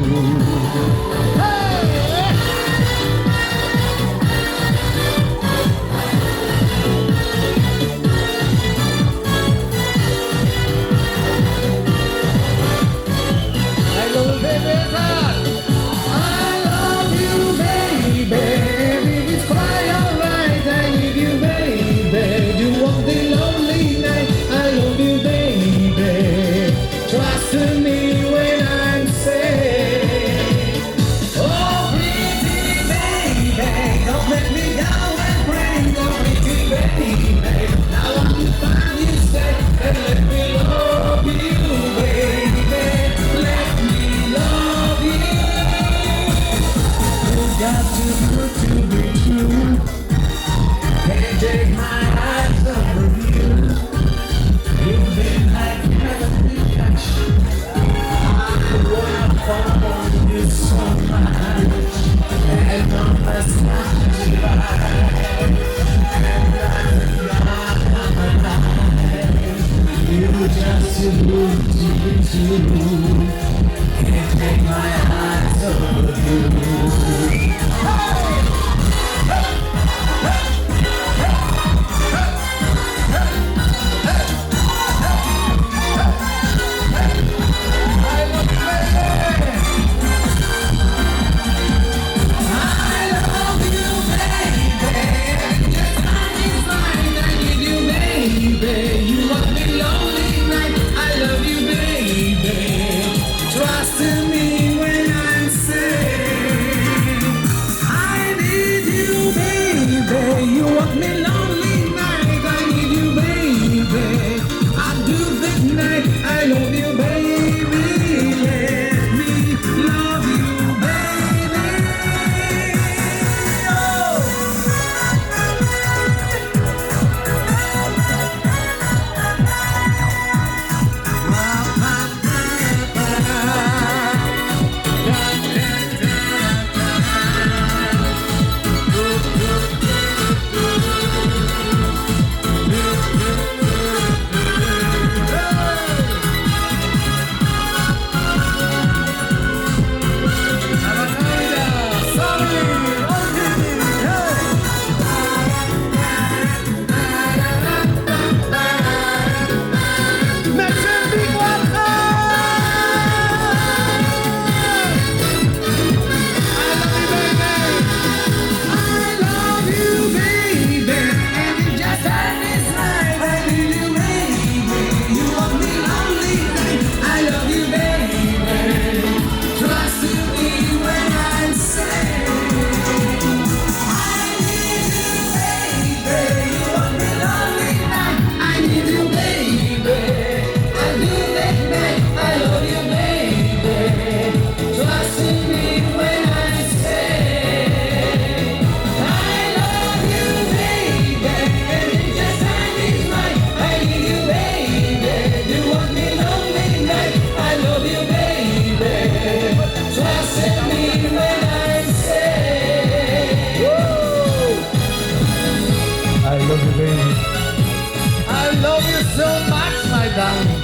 my darling.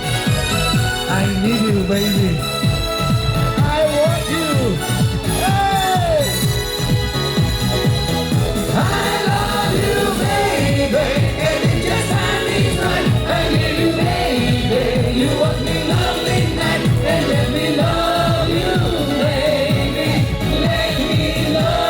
I need you, baby. I want you. Hey! I love you, baby. And it just sounds right. I need you, baby. You want me lonely night and let me love you, baby. Let me love.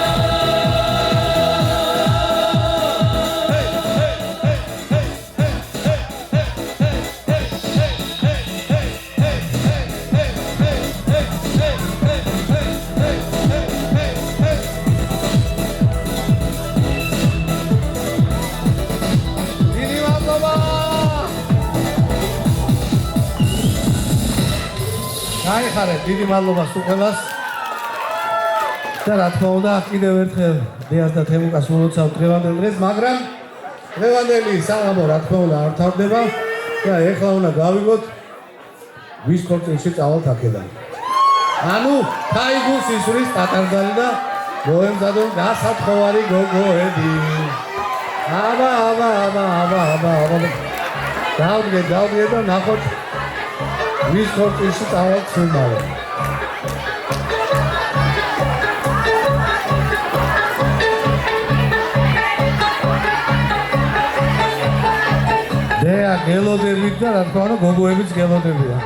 დიდი მადლობა სულ და რა თქმა უნდა კიდევ ერთხელ დიას და თემუკას ულოცავ დღევანდელ დღეს, მაგრამ დღევანდელი საღამო რა თქმა უნდა არ თავდება და ეხლა უნდა გავიგოთ ვის კონცერტში წავალთ აქედან. ანუ თაიგუს ისვრის ტატარდალი და მოემზადონ გასათხოვარი გოგოები. აბა. დავდგე და ნახოთ ვის კონცერტში წავალთ სულმალე. დეა გელოდებით და რა თქმა უნდა გოგოებიც გელოდებია.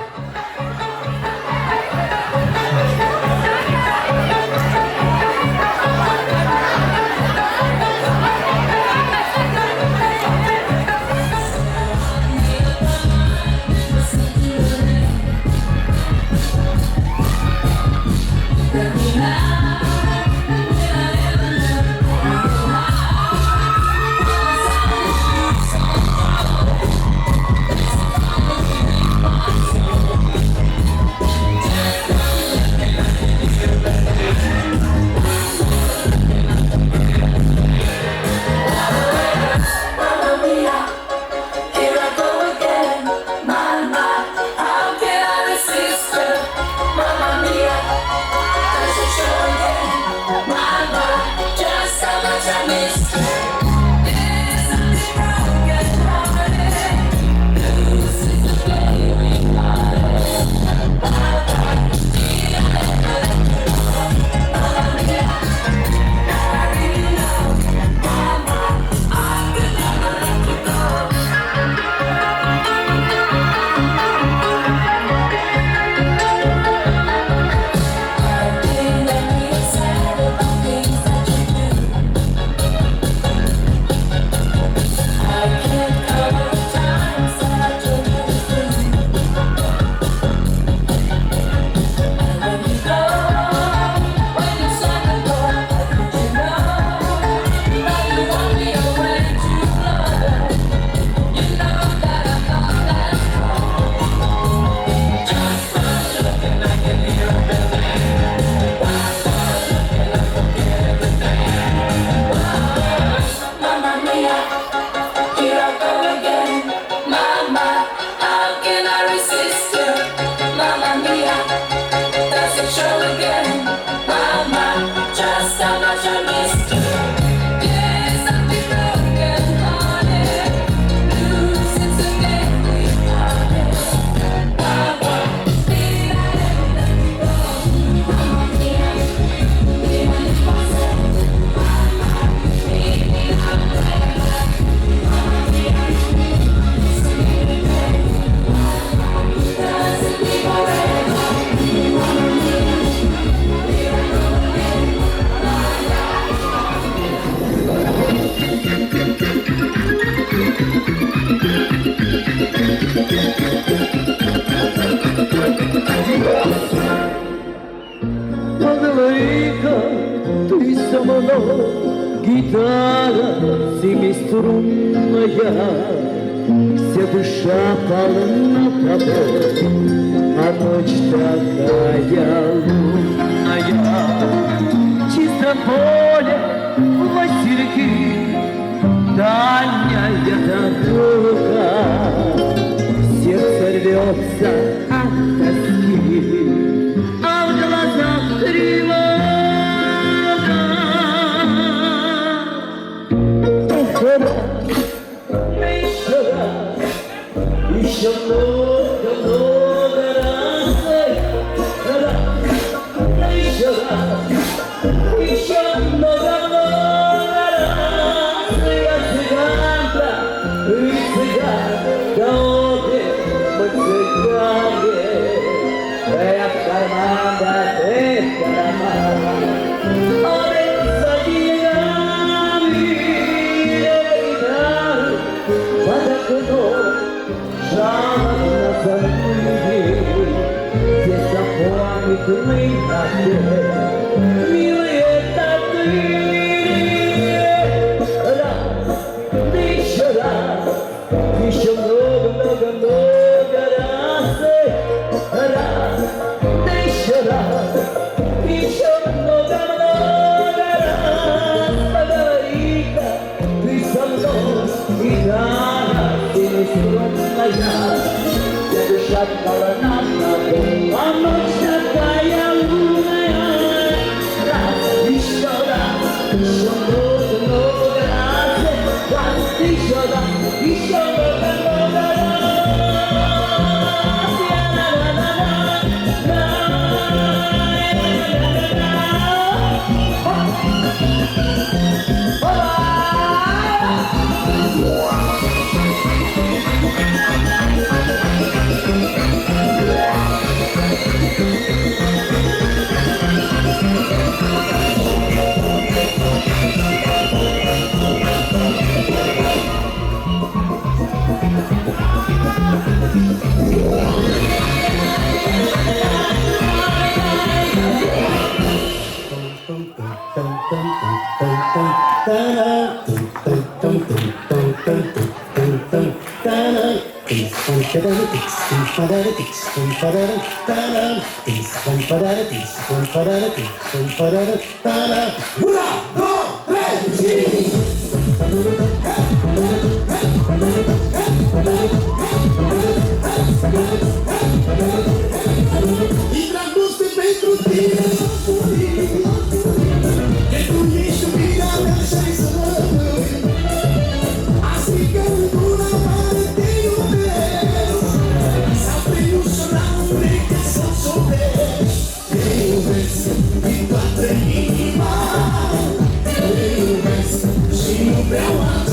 Гитара, семиструнная, вся душа полна тобой, а ночь такая лунная. Чисто поле, васильки, дальняя дорога, сердце рвется от тоски, а в глазах тревога. Еще Bella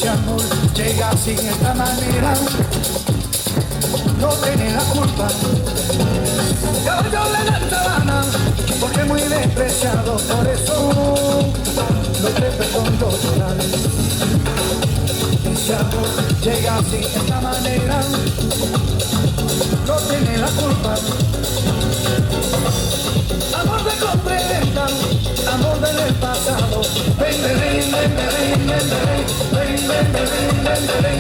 ese amor llega así de esta manera. No tiene la culpa. Yo le da sabana porque muy despreciado, por eso lo que perdono llorar. Ese amor llega así de esta manera. No tiene la culpa. Amor de compra, amor del pasado. Ven, ven, ven, ven, ven, ven, ven, ven, ven, ven, ven, ven.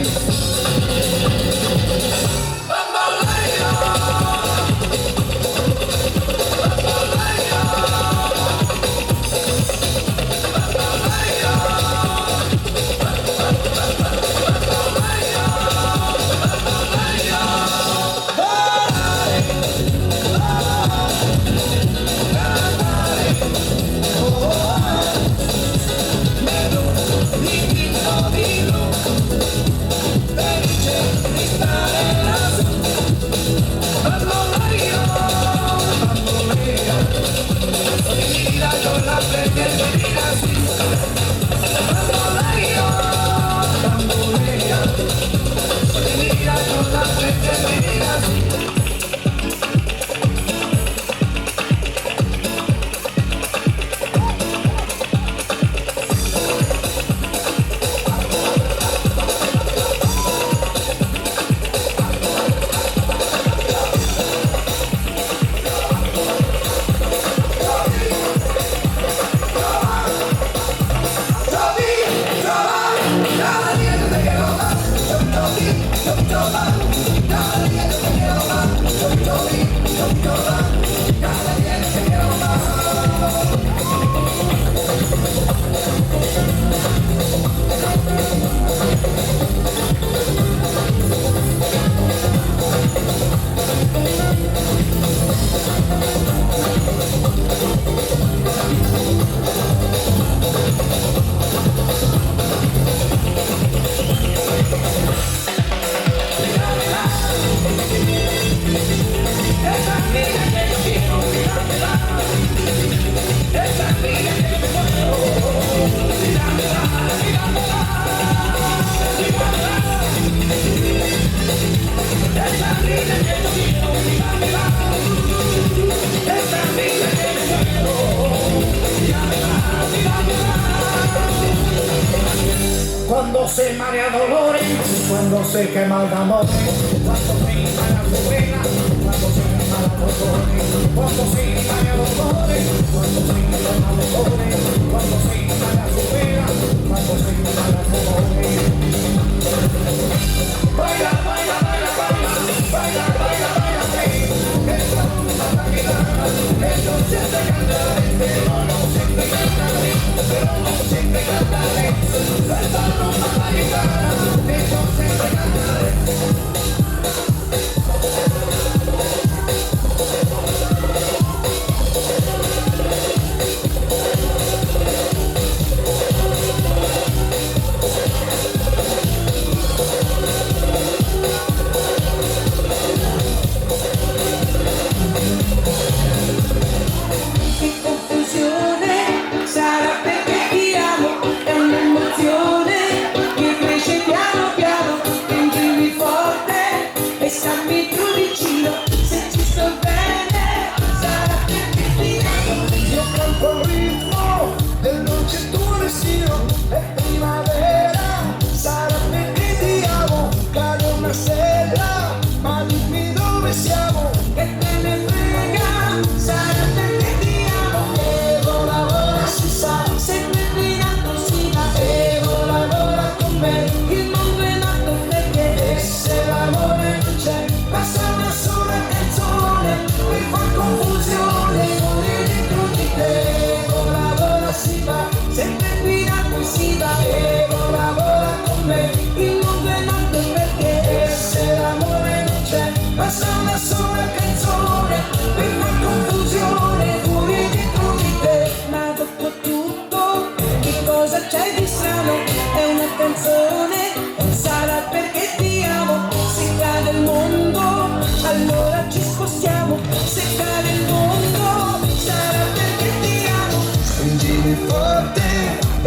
Cuando se marea dolores, cuando se quema el amor, cuando se marea su vena, cuando se quema la dolores, cuando se marea dolores, cuando se quema dolores, cuando se marea su vena, cuando se quema la dolores. Baila, baila, baila, baila, baila, baila, baila, baila, esta rumba gitana, esto siempre cantaré, pero no siempre cantaré, pero no siempre cantaré, esta rumba gitana, esto siempre cantaré.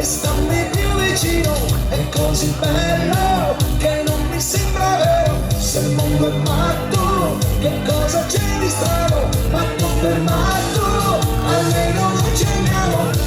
Stop me, vicino è così bello che non mi sembra vero. Se il mondo è matto, che cosa c'è di strano? Matto per matto, almeno noi ci amiamo.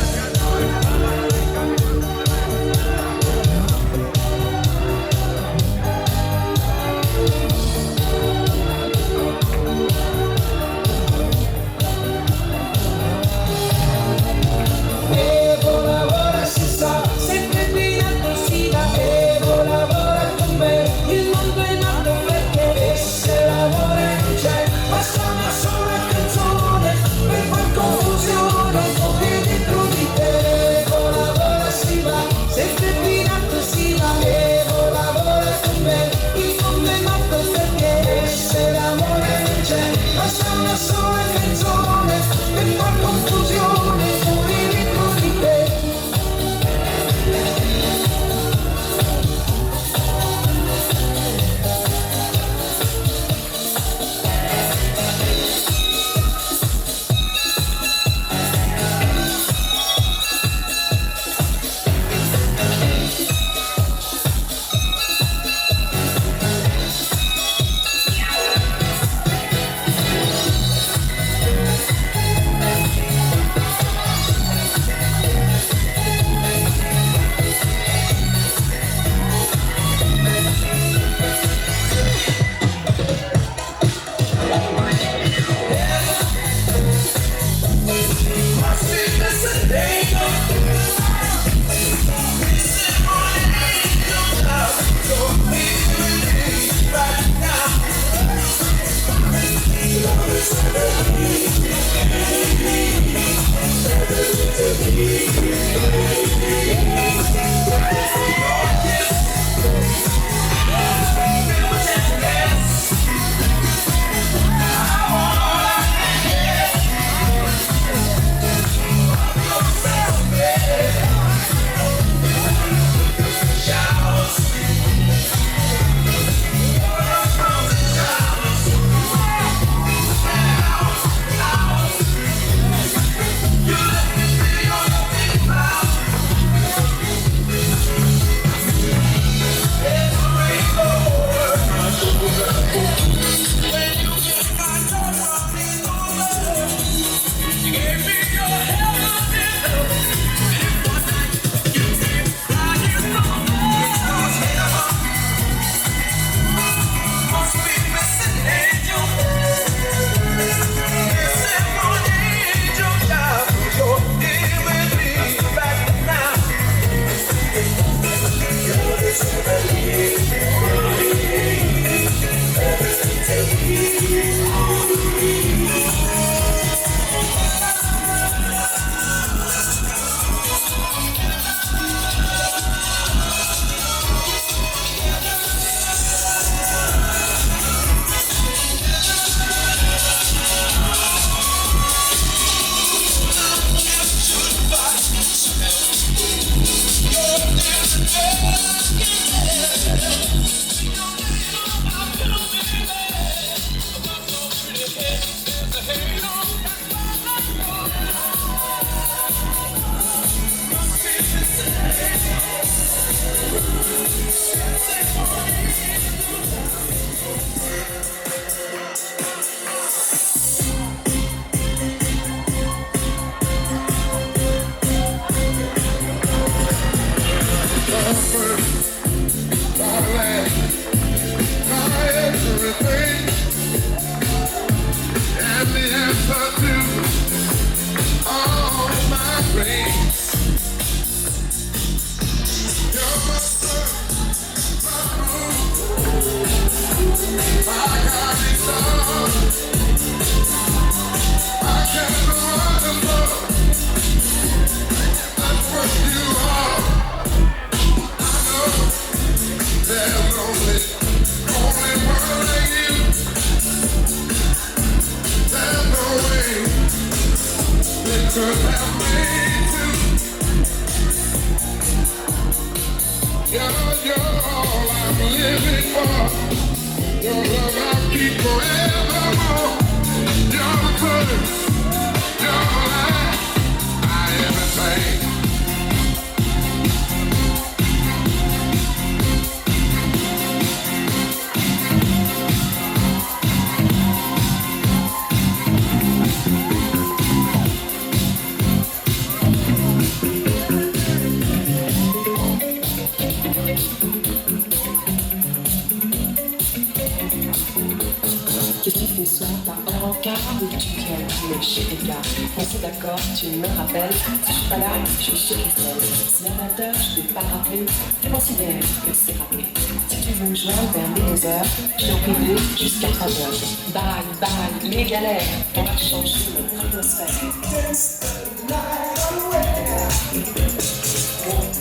Qu'est-ce que tu fais soir par encart ou tu viens jouer chez les gars? On s'est d'accord, tu me rappelles. Si je suis pas là, je suis chez Christelle. Si l'amateur, je vais pas rappeler, je considère que c'est rappelé. Si tu veux me joindre vers mes 2 heures, je suis en privé jusqu'à 3 heures. Bye, bye, les galères, on va changer notre atmosphère.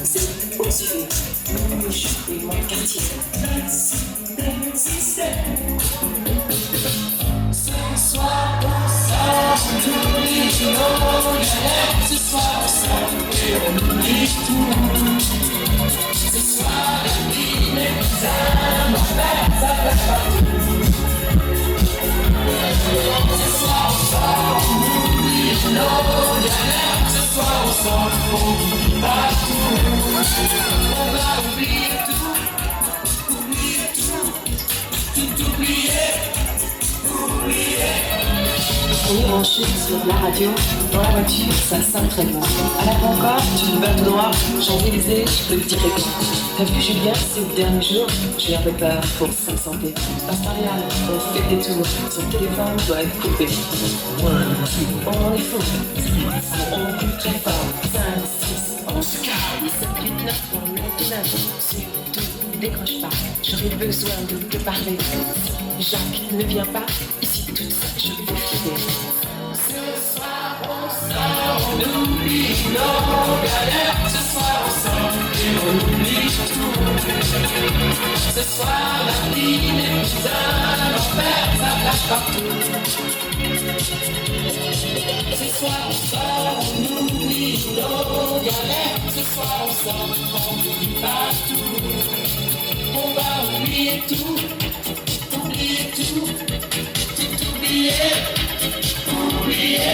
C'est aussi vite, je suis mon quartier. Ce soir, on sort, on oublie nos galères. Ce soir, on sort et on oublie tout. Ce soir, la vie n'est plus un enfer, ça flash partout. Ce soir, on sort, on oublie nos galères. Ce soir, on sort, on oublie pas tout. On va oublier tout, oublier tout, tout oublier. On est branché sur la radio, dans la voiture, ça sonne très bien. À l'avant-corps, tu vas tout droit, Champs-Élysées, je peux te dire quoi. T'as vu Julien, c'est le dernier jour, j'ai un peu peur pour sa santé. Passe par là, on fait des tours, son téléphone doit être coupé. On est fou, on coupe très fort, 5, 6, on se calme, 7, 8, 9, on est tout neuf. Surtout, décroche pas, j'aurais besoin de te parler. Jacques ne vient pas, ici toute seule, je vais filer. Ce soir on sort, on oublie nos galères. Ce soir on sort et on oublie tout. Ce soir la vie n'est plus un enfer, ça flash partout. Ce soir on sort, on oublie nos galères. Ce soir on sort, on oublie pas tout. On va oublier tout. Oublier tout, tout oublier, oublier.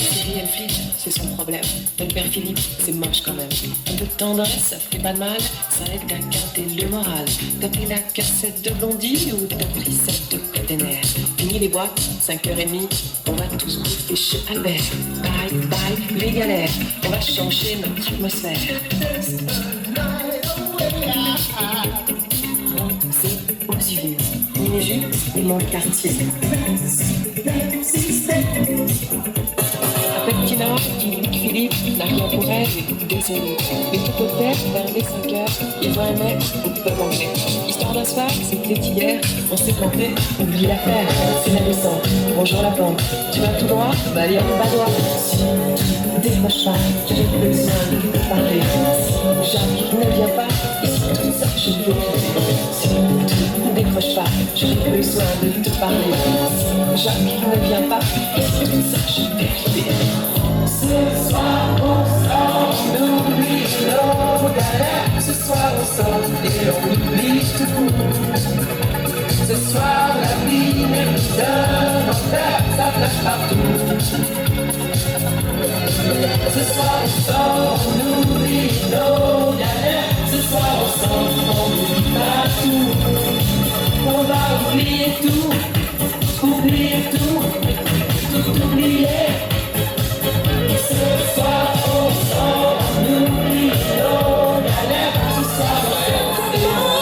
C'est bien le flic, c'est son problème. Le père Philippe, c'est moche quand même. Un peu de tendresse, ça fait pas de mal, ça aide à garder le moral. T'as pris la cassette de Blondie ou t'as pris celle de Cotener? Fini les boîtes, 5h30, on va tous bouffer chez Albert. Bye, bye, les galères, on va changer notre atmosphère. C'est aux yeux. Miniju et mon quartier. Petit Nord qui dit que Philippe n'a rien pour elle, désolé. Mais tout au terre, vers les 5 heures, ils ont un mec au peu manger. Histoire d'un soir, c'était hier, on s'est planté, oublie l'affaire, c'est la descente. Bonjour la banque, tu vas tout droit, bah allez en bas droit. Si tu décroches pas, j'ai besoin de te parler. Si Jacques ne vient pas, ici tout ça, je veux quitter. Si tu décroche pas, j'ai besoin de te parler. Si Jacques ne vient pas, ici tout ça, je vais quitter. Ce soir on sort, on oublie nos galères. Ce soir on sort et on oublie tout. Ce soir la vie n'est plus un enfer, ça flash partout. Ce soir on sort, on oublie nos galères. Ce soir on sort, on oublie pas tout. On va oublier tout, oublier tout, tout oublier. Ce soir on sort, on oublie nos galères. Ce soir on sort, et on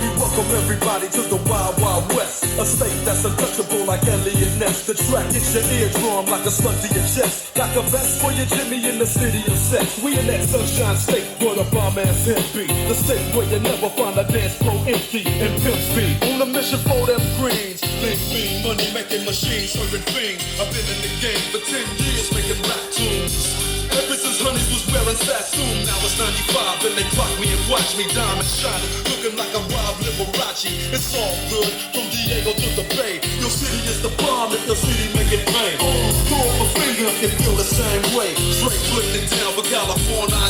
we welcome everybody to the Wild Wild West. A state that's untouchable like Elliot Ness. The track hits your eardrum like a slug to your chest. Got the best for your Jimmy in the city of sex. We in that sunshine state where the bomb ass hemp be. The state where you never find a dance floor empty and pimp speed. On a mission for them greens. Link me, money making machines, serving fiends. I've been in the game for 10 years making rap tunes. Ever since Honeys was wearing Sassoon, now it's 95 and they clock me and watch me diamond shining, looking like a Rob Liberace. It's all good from Diego to the Bay. Your city is the bomb if your city make it rain. Throw up a finger if you feel the same way. Straight putting it down for California.